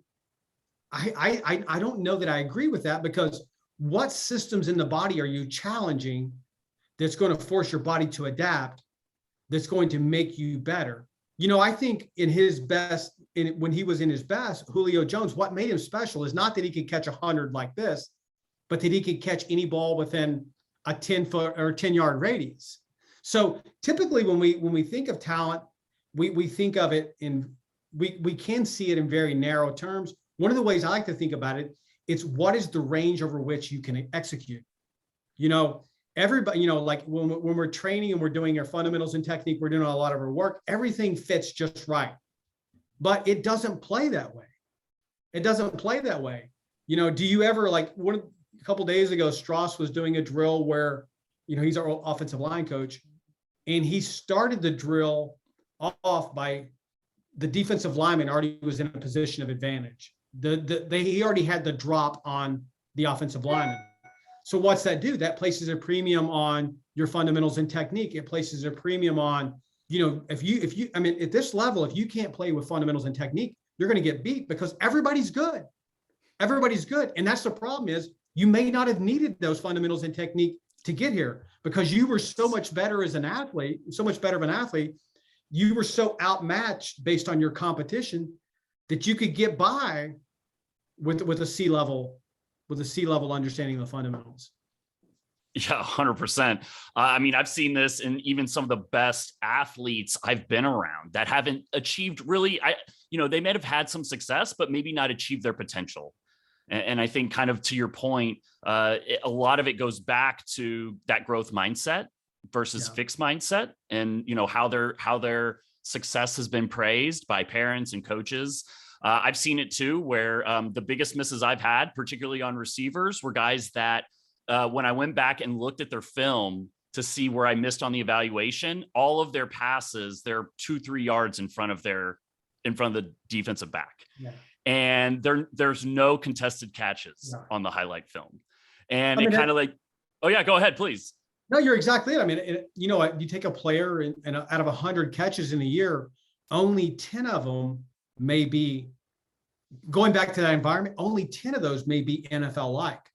I don't know that I agree with that, because what systems in the body are you challenging that's going to force your body to adapt, that's going to make you better? You know, I think in his best, when he was in his best, Julio Jones, what made him special is not that he could catch 100 like this, but that he could catch any ball within a 10-foot or 10-yard radius. So typically when we think of talent, we think of it we can see it in very narrow terms. One of the ways I like to think about it, it's what is the range over which you can execute. You know, everybody, you know, like when we're training and we're doing our fundamentals and technique, we're doing a lot of our work, everything fits just right. But it doesn't play that way. It doesn't play that way. You know, do you ever, like a couple of days ago, Strauss was doing a drill where, you know, he's our offensive line coach, and he started the drill off by the defensive lineman already was in a position of advantage. He already had the drop on the offensive lineman. So what's that do? That places a premium on your fundamentals and technique. It places a premium on, you know, if you, I mean, at this level, if you can't play with fundamentals and technique, you're going to get beat because everybody's good. Everybody's good. And that's the problem is you may not have needed those fundamentals and technique to get here because you were so much better as an athlete, so much better of an athlete. You were so outmatched based on your competition that you could get by with a C-level understanding of the fundamentals. Yeah, 100%. I mean, I've seen this in even some of the best athletes I've been around that haven't achieved really, they may have had some success, but maybe not achieved their potential. And I think, kind of to your point, a lot of it goes back to that growth mindset versus fixed mindset, and how their success has been praised by parents and coaches. I've seen it too, where the biggest misses I've had, particularly on receivers, were guys that when I went back and looked at their film to see where I missed on the evaluation, all of their passes, they're 2-3 yards in front of the defensive back. Yeah. And there's no contested catches on the highlight film. And it kind of like, oh yeah, go ahead, please. No, you're exactly it. I mean, you take a player and out of 100 catches in a year, only 10 of them may be, going back to that environment, only 10 of those may be NFL-like,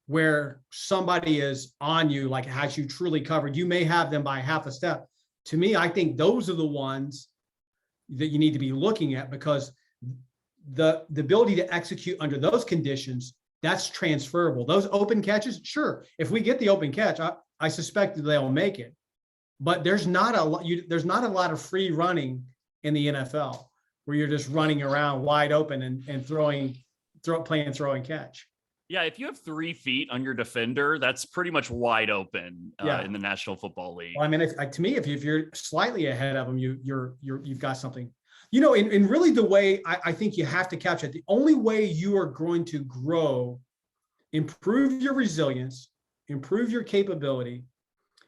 where somebody is on you, like has you truly covered. You may have them by half a step. To me, I think those are the ones that you need to be looking at, because the ability to execute under those conditions, that's transferable. Those open catches, sure, if we get the open catch, I suspect that they'll make it. But there's not a lot of free running in the NFL where you're just running around wide open and throwing catch. Yeah, if you have 3 feet on your defender, that's pretty much wide open in the National Football League. Well, I mean, to me, if you're slightly ahead of them, you've got something. And really the way I think you have to capture it, the only way you are going to grow, improve your resilience, improve your capability,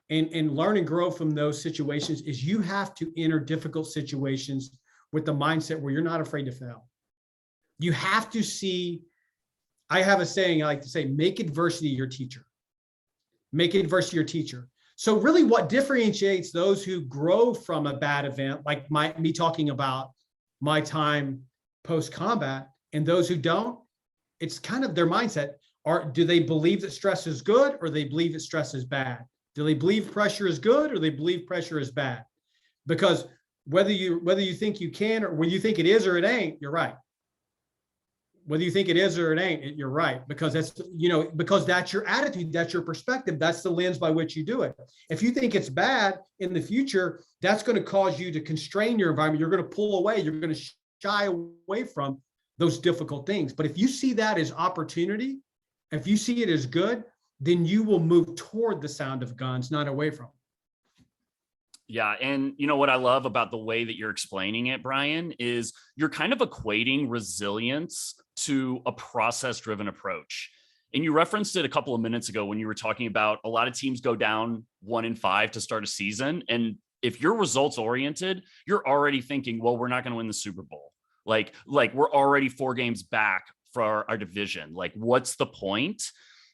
and learn and grow from those situations is you have to enter difficult situations with the mindset where you're not afraid to fail. You have to see, I have a saying I like to say, make adversity your teacher. Make adversity your teacher. So really what differentiates those who grow from a bad event, like me talking about my time post-combat, and those who don't, it's kind of their mindset. Do they believe that stress is good, or they believe that stress is bad? Do they believe pressure is good, or they believe pressure is bad? Because whether you think you can, or whether you think it is or it ain't, you're right. Whether you think it is or it ain't, you're right, because that's your attitude, that's your perspective, that's the lens by which you do it. If you think it's bad in the future, that's going to cause you to constrain your environment. You're going to pull away. You're going to shy away from those difficult things. But if you see that as opportunity, if you see it as good, then you will move toward the sound of guns, not away from them. Yeah. And what I love about the way that you're explaining it, Brian, is you're kind of equating resilience to a process-driven approach. And you referenced it a couple of minutes ago when you were talking about a lot of teams go down 1-5 to start a season. And if you're results oriented, you're already thinking, well, we're not going to win the Super Bowl. Like we're already 4 games back for our division. Like, what's the point?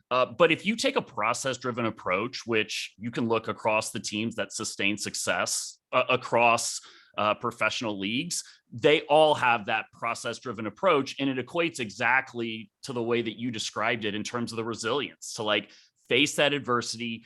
But if you take a process-driven approach, which you can look across the teams that sustain success across professional leagues, they all have that process-driven approach, and it equates exactly to the way that you described it in terms of the resilience to like face that adversity,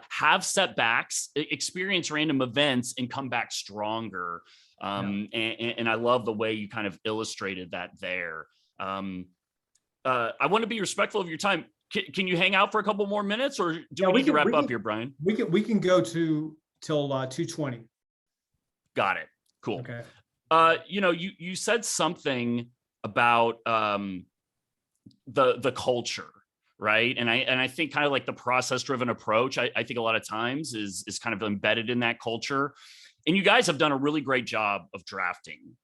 have setbacks, experience random events, and come back stronger. And I love the way you kind of illustrated that there. I want to be respectful of your time. Can you hang out for a couple more minutes, or do we need to wrap up here, Brian? We can go till 2:20. Got it. Cool. Okay. You said something about the culture, right? And I think kind of like the process-driven approach, I think a lot of times is kind of embedded in that culture. And you guys have done a really great job of drafting,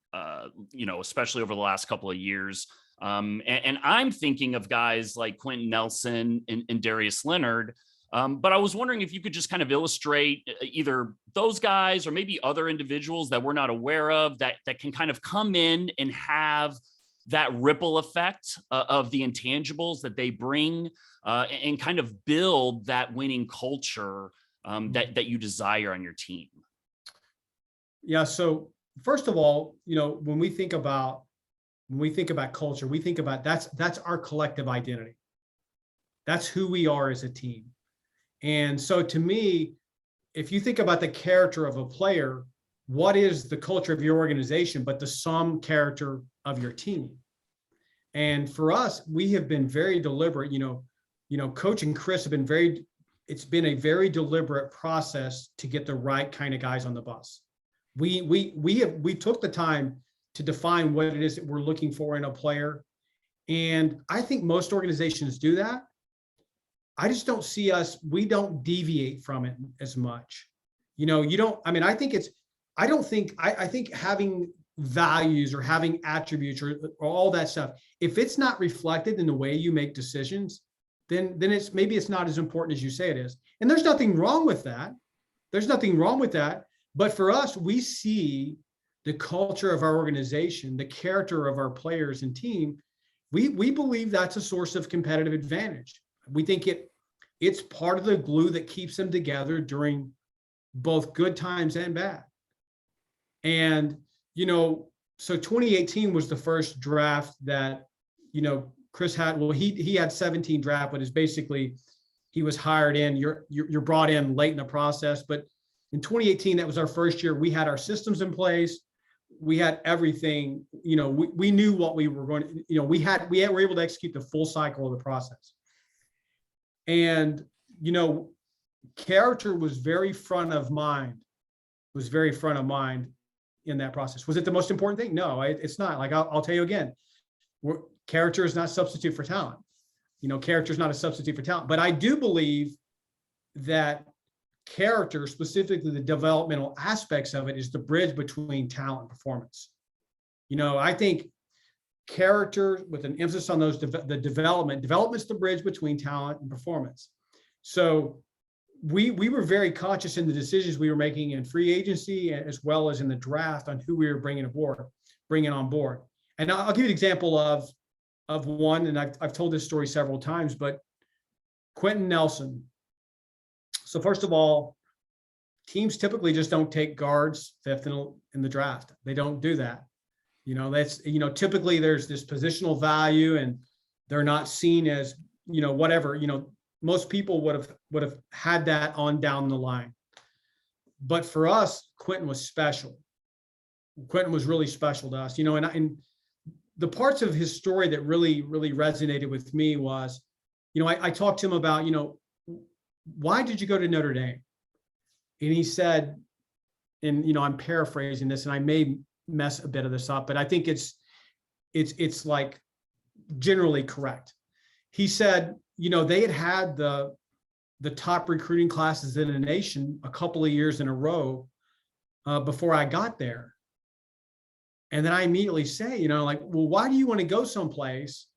especially over the last couple of years. And I'm thinking of guys like Quentin Nelson and Darius Leonard. But I was wondering if you could just kind of illustrate either those guys or maybe other individuals that we're not aware of that can kind of come in and have that ripple effect of the intangibles that they bring and kind of build that winning culture that you desire on your team. Yeah. So first of all, when we think about culture, we think about that's our collective identity. That's who we are as a team. And so to me, if you think about the character of a player, what is the culture of your organization, but the sum character of your team. And for us, we have been very deliberate, Coach and Chris have been it's been a very deliberate process to get the right kind of guys on the bus. We took the time to define what it is that we're looking for in a player. And I think most organizations do that. I just don't see we don't deviate from it as much. I think having values or having attributes or all that stuff, if it's not reflected in the way you make decisions, then maybe it's not as important as you say it is. And there's nothing wrong with that. But for us, we see the culture of our organization, the character of our players and team. We believe that's a source of competitive advantage. We think it's part of the glue that keeps them together during both good times and bad. And, so 2018 was the first draft that, Chris had. Well, he had 17 draft, but it's basically, he was hired in, you're brought in late in the process. But in 2018, that was our first year. We had our systems in place. We had everything, we knew what we were going to, we were able to execute the full cycle of the process. And, character was very front of mind in that process. Was it the most important thing? No, it's not. Like, I'll tell you again, character is not a substitute for talent. Character is not a substitute for talent. But I do believe that character, specifically the developmental aspects of it, is the bridge between talent and performance. I think character, with an emphasis on the development's the bridge between talent and performance. So we were very conscious in the decisions we were making in free agency as well as in the draft on who we were bringing on board. And I'll give you an example of one, and I've told this story several times, but Quentin Nelson. So first of all, teams typically just don't take guards fifth in the draft. They don't do that. That's, typically there's this positional value and they're not seen as, whatever, most people would have had that on down the line. But for us, Quentin was special. Quentin was really special to us, and the parts of his story that really, really resonated with me was, I talked to him about, why did you go to Notre Dame? And he said, and, I'm paraphrasing this and I may mess a bit of this up, but I think it's like generally correct. He said, they had the top recruiting classes in the nation a couple of years in a row before I got there. And then I immediately say, well, why do you want to go someplace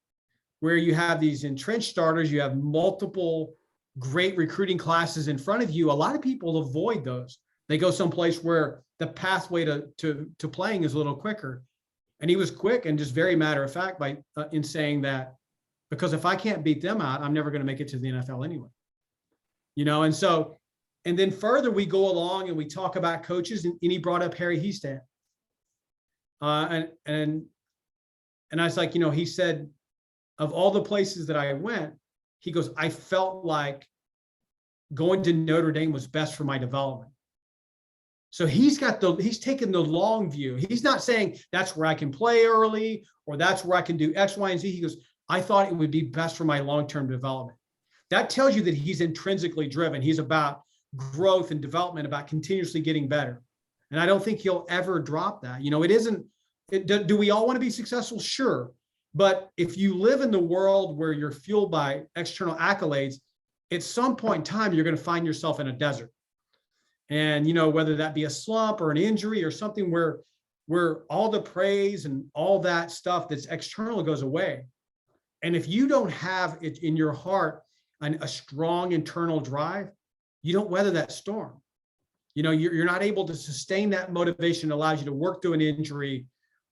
where you have these entrenched starters, you have multiple great recruiting classes in front of you? A lot of people avoid those. They go someplace where the pathway to playing is a little quicker. And he was quick and just very matter of fact in saying that, because if I can't beat them out, I'm never going to make it to the NFL anyway. And then further we go along and we talk about coaches, and he brought up Harry Hiestand. And I was like, he said, of all the places that I went, he goes, I felt like going to Notre Dame was best for my development. So he's taken the long view. He's not saying that's where I can play early or that's where I can do X, Y, and Z. He goes, I thought it would be best for my long-term development. That tells you that he's intrinsically driven. He's about growth and development, about continuously getting better. And I don't think he'll ever drop that. Do we all want to be successful? Sure. But if you live in the world where you're fueled by external accolades, at some point in time, you're going to find yourself in a desert. And, whether that be a slump or an injury or something where all the praise and all that stuff that's external goes away. And if you don't have it in your heart, a strong internal drive, you don't weather that storm. You're not able to sustain that motivation that allows you to work through an injury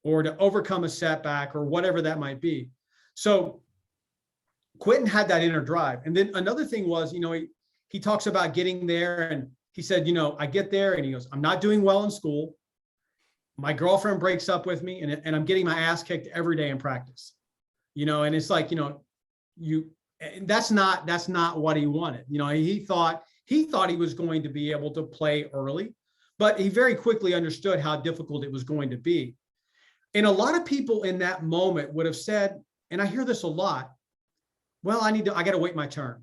or to overcome a setback or whatever that might be. So Quentin had that inner drive. And then another thing was, he talks about getting there, and he said, I get there and he goes, I'm not doing well in school. My girlfriend breaks up with me and I'm getting my ass kicked every day in practice. And it's like, that's not what he wanted. He thought he was going to be able to play early, but he very quickly understood how difficult it was going to be. And a lot of people in that moment would have said, and I hear this a lot, well, I got to wait my turn.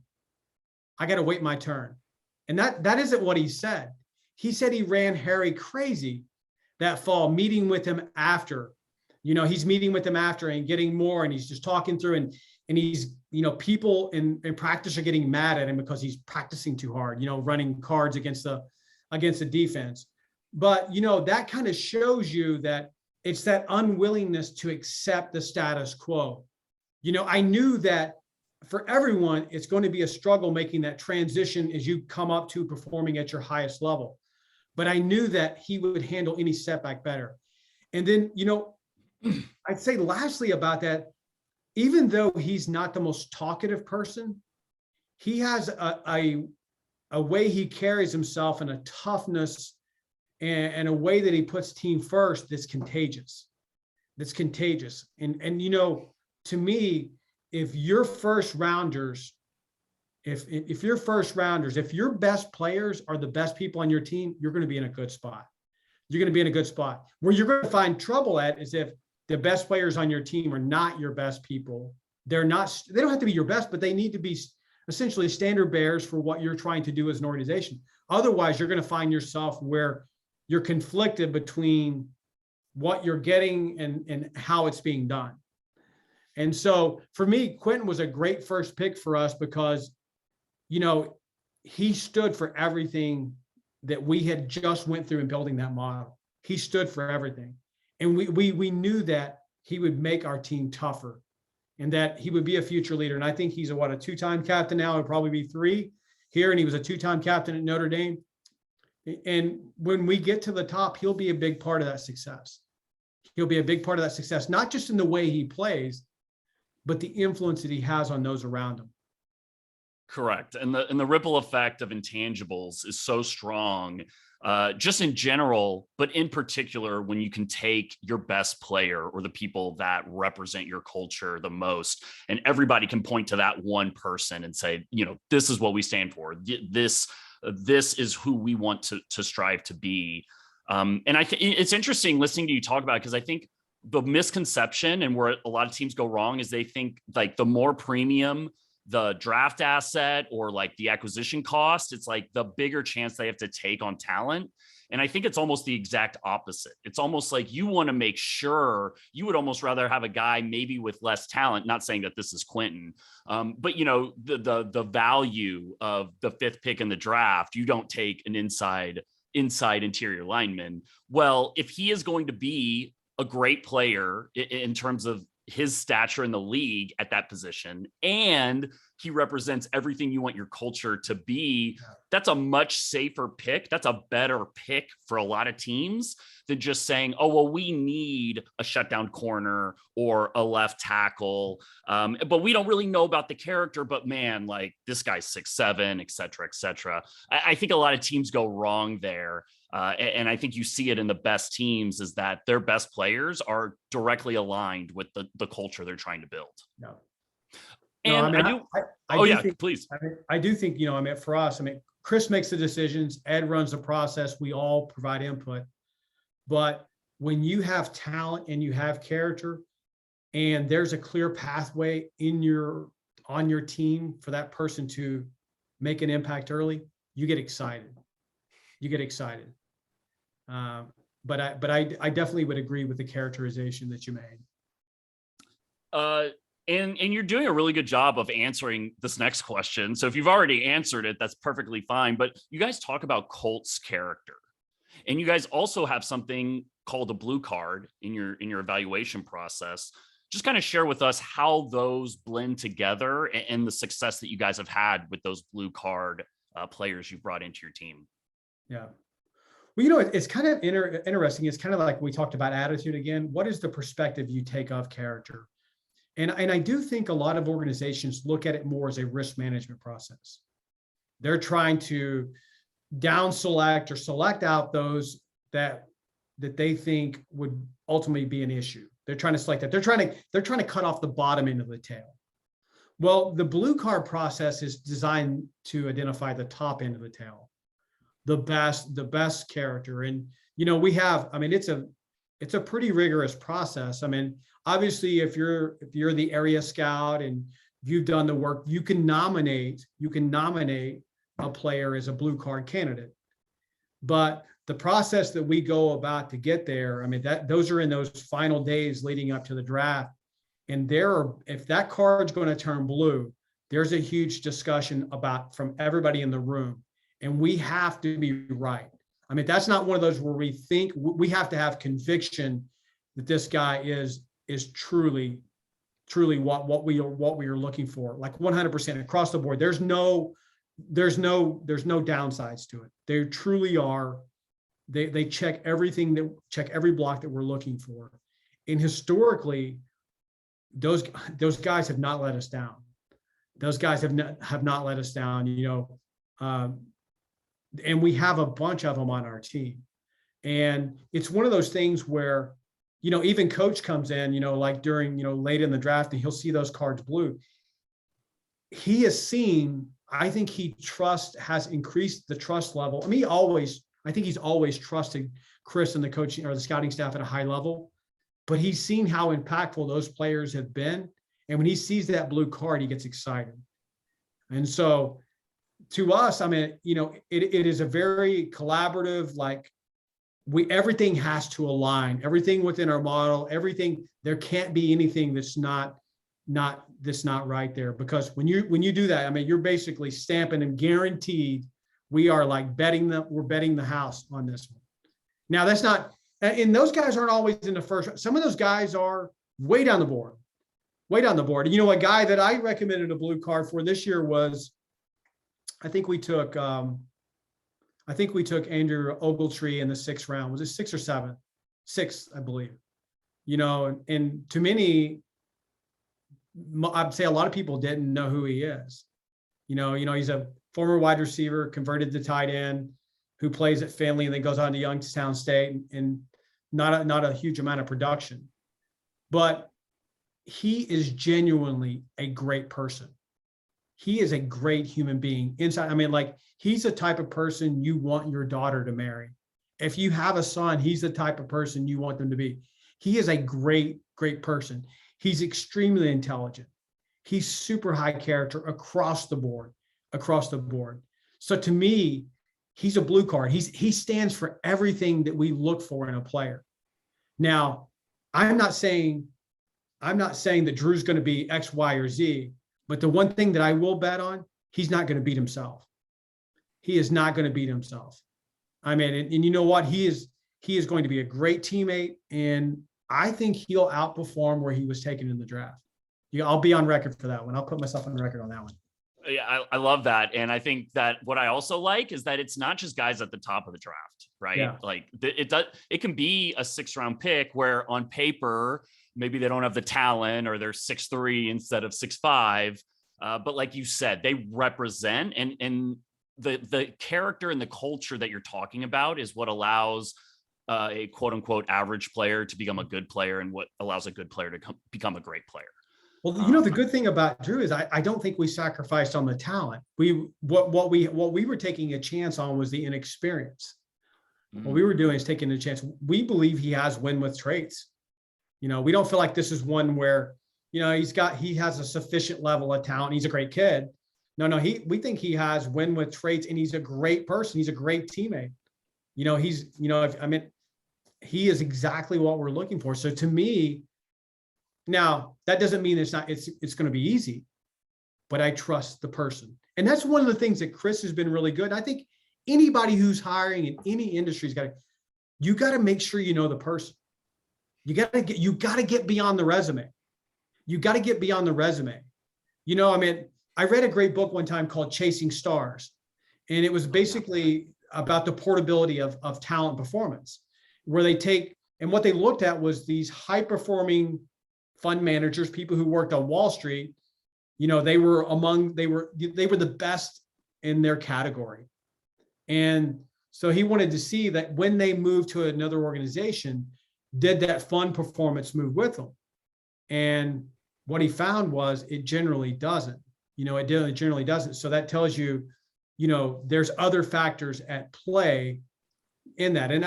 I got to wait my turn. And that isn't what he said. He said he ran Harry crazy that fall, meeting with him after. He's meeting with him after and getting more, and he's just talking through, and he's, people in practice are getting mad at him because he's practicing too hard, running cards against the defense. But, that kind of shows you that it's that unwillingness to accept the status quo. I knew that for everyone, it's going to be a struggle making that transition as you come up to performing at your highest level. But I knew that he would handle any setback better. And then, I'd say lastly about that, even though he's not the most talkative person, he has a way he carries himself and a toughness and a way that he puts team first that's contagious. And to me, if your best players are the best people on your team, you're going to be in a good spot. Where you're going to find trouble at is if the best players on your team are not your best people. They don't have to be your best, but they need to be essentially standard bearers for what you're trying to do as an organization. Otherwise, you're going to find yourself where you're conflicted between what you're getting and how it's being done. And so for me, Quentin was a great first pick for us because, he stood for everything that we had just went through in building that model. He stood for everything. And we knew that he would make our team tougher and that he would be a future leader. And I think he's a two-time captain now. He'll probably be 3 here. And he was a 2-time captain at Notre Dame. And when we get to the top, he'll be a big part of that success. Not just in the way he plays, but the influence that he has on those around him. Correct. And the ripple effect of intangibles is so strong, just in general, but in particular, when you can take your best player or the people that represent your culture the most, and everybody can point to that one person and say, this is what we stand for. This is who we want to strive to be. And it's interesting listening to you talk about it, because I think the misconception and where a lot of teams go wrong is they think like the more premium the draft asset or like the acquisition cost, it's like the bigger chance they have to take on talent. And I think it's almost the exact opposite. It's almost like you want to make sure, you would almost rather have a guy maybe with less talent, not saying that this is Quentin, but the value of the 5th pick in the draft, you don't take an inside interior lineman. Well, if he is going to be a great player in terms of his stature in the league at that position, and he represents everything you want your culture to be, that's a much safer pick. That's a better pick for a lot of teams than just saying, oh, well, we need a shutdown corner or a left tackle. But we don't really know about the character, but man, like this guy's 6'7", et cetera, et cetera. I think a lot of teams go wrong there. And I think you see it in the best teams is that their best players are directly aligned with the culture they're trying to build. No. And please. I do think, for us, Chris makes the decisions, Ed runs the process, we all provide input. But when you have talent and you have character and there's a clear pathway on your team for that person to make an impact early, you get excited. But I definitely would agree with the characterization that you made. And you're doing a really good job of answering this next question. So if you've already answered it, that's perfectly fine. But you guys talk about Colts character, and you guys also have something called a blue card in your evaluation process. Just kind of share with us how those blend together and the success that you guys have had with those blue card players you've brought into your team. Yeah. Well, it's kind of interesting. It's kind of like we talked about attitude again. What is the perspective you take of character? And I do think a lot of organizations look at it more as a risk management process. They're trying to down select or select out those that they think would ultimately be an issue. They're trying to select that. They're trying to cut off the bottom end of the tail. Well, the blue card process is designed to identify the top end of the tail. the best character. And, we have, I mean, it's a pretty rigorous process. I mean, obviously if you're the area scout and you've done the work, you can nominate a player as a blue card candidate. But the process that we go about to get there, I mean, those are in those final days leading up to the draft. And if that card's going to turn blue, there's a huge discussion from everybody in the room. And we have to be right. I mean, that's not one of those where we have to have conviction that this guy is truly what we are looking for, like 100% across the board. There's no downsides to it. They truly are. They check every block that we're looking for. And historically, those guys have not let us down. Those guys have not let us down, and we have a bunch of them on our team. And it's one of those things where, even coach comes in, like during, late in the draft, and he'll see those cards blue. He has seen, I think has increased the trust level. I mean, I think he's always trusted Chris and the coaching or the scouting staff at a high level, but he's seen how impactful those players have been. And when he sees that blue card, he gets excited. And so to us, I mean, it is a very collaborative, like everything has to align, everything within our model, everything, there can't be anything that's not right there, because when you do that, I mean, you're basically stamping and guaranteed we are like we're betting the house on this one. Now that's not, and those guys aren't always in the first. Some of those guys are way down the board. And, a guy that I recommended a blue card for this year was, I think we took Andrew Ogletree in the 6th round. Was it 6th or 7th? 6th, I believe. And to many, I'd say a lot of people didn't know who he is. He's a former wide receiver, converted to tight end, who plays at Finley and then goes on to Youngstown State, and not a huge amount of production. But he is genuinely a great person. He is a great human being inside. I mean, like, he's the type of person you want your daughter to marry. If you have a son, he's the type of person you want them to be. He is a great, great person. He's extremely intelligent. He's super high character across the board. So to me, he's a blue card. He stands for everything that we look for in a player. Now, I'm not saying that Drew's going to be X, Y, or Z, but the one thing that I will bet on, he's not going to beat himself. He is not going to beat himself. I mean, and you know what? He is going to be a great teammate, and I think he'll outperform where he was taken in the draft. I'll be on record for that one. I'll put myself on record on that one. Yeah, I love that. And I think that what I also like is that it's not just guys at the top of the draft, right? Yeah. Like it can be a 6th round pick where on paper, maybe they don't have the talent, or they're 6'3" instead of 6'5". But like you said, they represent, and the character and the culture that you're talking about is what allows a quote unquote average player to become a good player, and what allows a good player to become a great player. Well, the good thing about Drew is I don't think we sacrificed on the talent. What we were taking a chance on was the inexperience. Mm-hmm. What we were doing is taking a chance. We believe he has win with traits. We don't feel like this is one where, he has a sufficient level of talent. He's a great kid. No, we think he has win with traits, and he's a great person. He's a great teammate. He is exactly what we're looking for. So to me, now that doesn't mean it's going to be easy, but I trust the person. And that's one of the things that Chris has been really good. I think anybody who's hiring in any industry you got to make sure you know the person. You got to get beyond the resume. I read a great book one time called Chasing Stars, and it was basically about the portability of talent performance, where what they looked at was these high performing fund managers, people who worked on Wall Street. They were the best in their category. And so he wanted to see that when they moved to another organization, did that fund performance move with them? And what he found was it generally doesn't. It generally doesn't. So that tells you there's other factors at play in that. And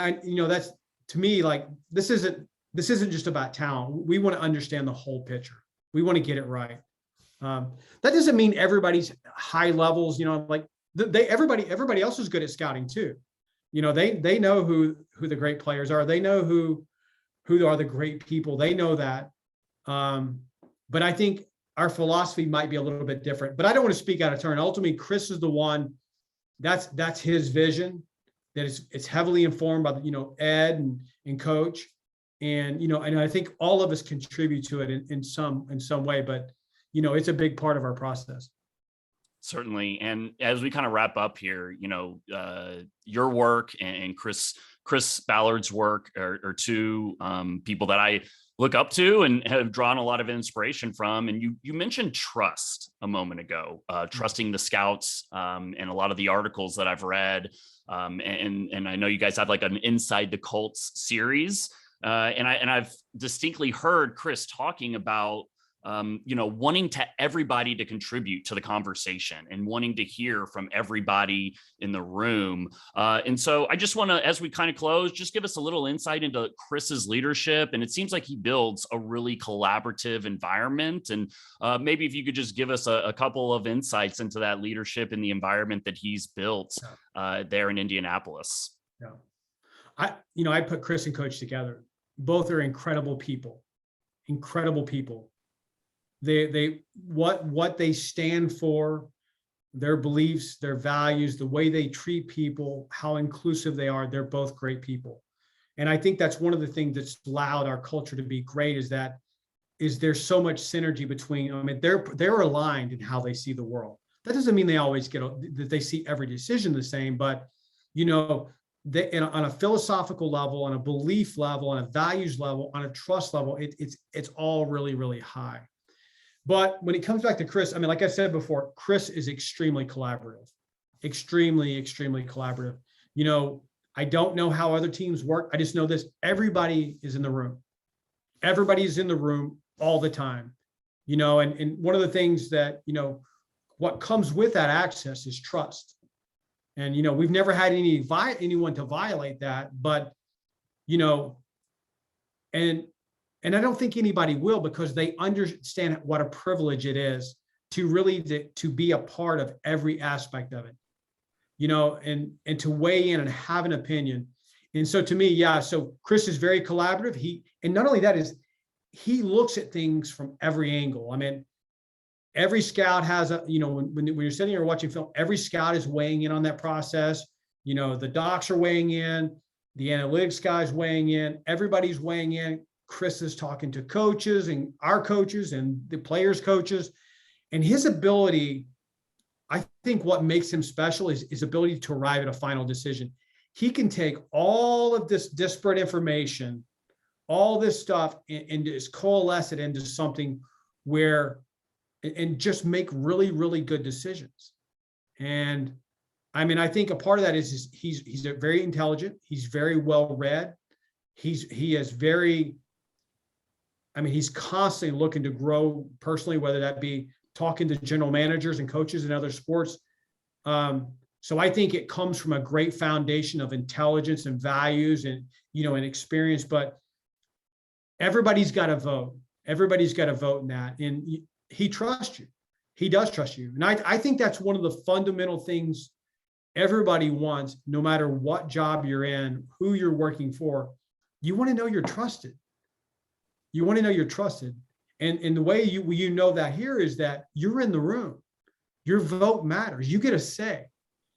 that's, to me, like, this isn't just about talent. We want to understand the whole picture. We want to get it right. That doesn't mean everybody's high levels, like everybody else is good at scouting too. They know who the great players are. They know who are the great people. They know that. But I think our philosophy might be a little bit different, but I don't want to speak out of turn. Ultimately, Chris is the one, that's his vision, that it's heavily informed by, Ed and coach. And, and I think all of us contribute to it in some way, but, it's a big part of our process. Certainly. And as we kind of wrap up here, your work and Chris Ballard's work are two people that I look up to and have drawn a lot of inspiration from. And you mentioned trust a moment ago, trusting the scouts, and a lot of the articles that I've read. And I know you guys have like an Inside the Colts series. And I've distinctly heard Chris talking about, wanting everybody to contribute to the conversation and wanting to hear from everybody in the room. And so I just want to, as we kind of close, just give us a little insight into Chris's leadership. And it seems like he builds a really collaborative environment. And maybe if you could just give us a couple of insights into that leadership and the environment that he's built there in Indianapolis. Yeah. I put Chris and Coach together. Both are incredible people. They what they stand for, their beliefs, their values, the way they treat people, how inclusive they are. They're both great people. And I think that's one of the things that's allowed our culture to be great, is there's so much synergy between, they're aligned in how they see the world. That doesn't mean they always that they see every decision the same, but, on a philosophical level, on a belief level, on a values level, on a trust level, it's all really, really high. But when it comes back to Chris, like I said before, Chris is extremely collaborative, extremely, extremely collaborative. I don't know how other teams work. I just know this: everybody is in the room. Everybody's in the room all the time. And one of the things that, what comes with that access is trust. And, we've never had anyone to violate that, but, and I don't think anybody will, because they understand what a privilege it is to really to be a part of every aspect of it, and to weigh in and have an opinion. And so to me, so Chris is very collaborative. And not only that, he looks at things from every angle. Every scout has when you're sitting here watching film, every scout is weighing in on that process. The docs are weighing in, the analytics guys weighing in, everybody's weighing in. Chris is talking to coaches and our coaches and the players' coaches, and his ability, I think what makes him special is his ability to arrive at a final decision. He can take all of this disparate information, all this stuff, and just coalesce it into something and just make really, really good decisions. And I think a part of that is he's very intelligent. He's very well read. He's constantly looking to grow personally, whether that be talking to general managers and coaches in other sports. So I think it comes from a great foundation of intelligence and values and, and experience, but everybody's got to vote. Everybody's got to vote in that. And he trusts you. He does trust you. And I think that's one of the fundamental things everybody wants, no matter what job you're in, who you're working for. You want to know you're trusted. You want to know you're trusted. And the way you know that here is that you're in the room. Your vote matters. You get a say.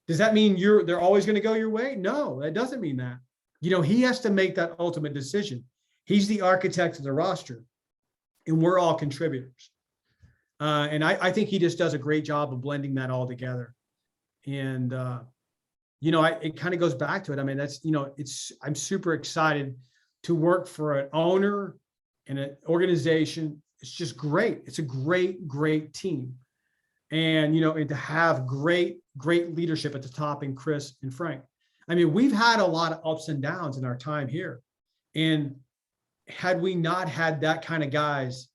Does that mean they're always going to go your way? No, that doesn't mean that. He has to make that ultimate decision. He's the architect of the roster, and we're all contributors. And I think he just does a great job of blending that all together. And, it kind of goes back to it. That's, I'm super excited to work for an owner and an organization. It's just great. It's a great, great team. And, and to have great, great leadership at the top in Chris and Frank. We've had a lot of ups and downs in our time here. And had we not had that kind of guys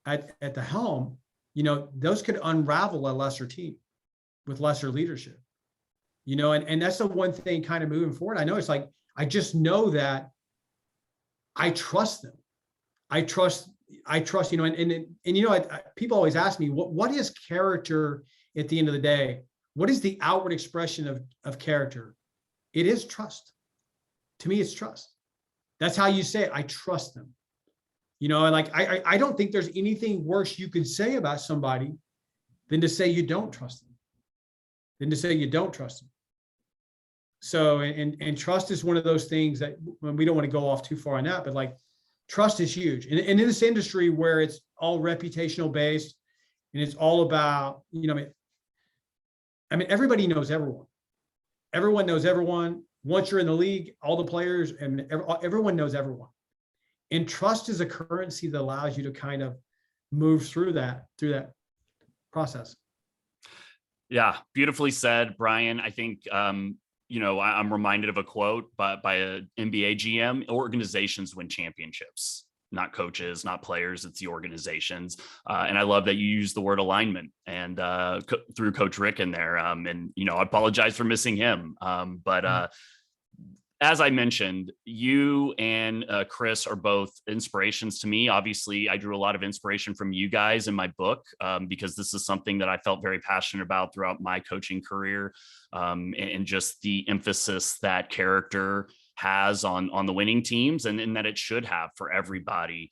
at the helm, those could unravel a lesser team with lesser leadership. and that's the one thing kind of moving forward. I know it's like, I just know that I trust them. I trust, people always ask me, what is character at the end of the day? What is the outward expression of character? It is trust. To me, it's trust. That's how you say it. I trust them. And like, I don't think there's anything worse you could say about somebody than to say you don't trust them, So, and trust is one of those things that, when we don't want to go off too far on that, but like, trust is huge. And in this industry where it's all reputational based and it's all about, everybody knows everyone. Everyone knows everyone. Once you're in the league, all the players and everyone knows everyone. And trust is a currency that allows you to kind of move through that process. Yeah, beautifully said, Brian. I think, I'm reminded of a quote by an NBA GM: organizations win championships, not coaches, not players. It's the organizations. And I love that you use the word alignment and through Coach Rick in there. And I apologize for missing him. But as I mentioned, you and Chris are both inspirations to me. Obviously, I drew a lot of inspiration from you guys in my book because this is something that I felt very passionate about throughout my coaching career, and just the emphasis that character has on the winning teams and that it should have for everybody.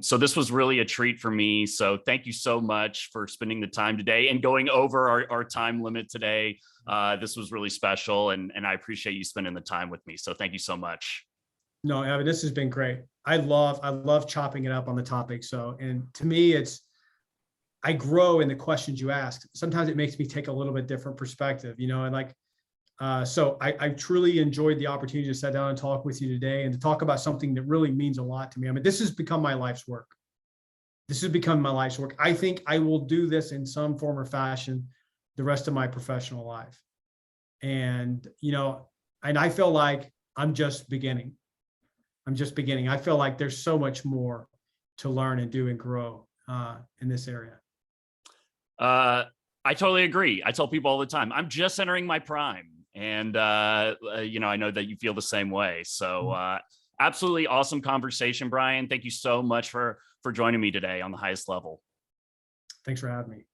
So this was really a treat for me. So thank you so much for spending the time today and going over our time limit today. This was really special, and I appreciate you spending the time with me. So thank you so much. No, Evan, this has been great. I love chopping it up on the topic. So, and to me, I grow in the questions you ask. Sometimes it makes me take a little bit different perspective, and like, so I truly enjoyed the opportunity to sit down and talk with you today and to talk about something that really means a lot to me. This has become my life's work. I think I will do this in some form or fashion the rest of my professional life. And, and I feel like I'm just beginning. I feel like there's so much more to learn and do and grow in this area. I totally agree. I tell people all the time, I'm just entering my prime. And, I know that you feel the same way. So absolutely awesome conversation, Brian. Thank you so much for joining me today on the highest level. Thanks for having me.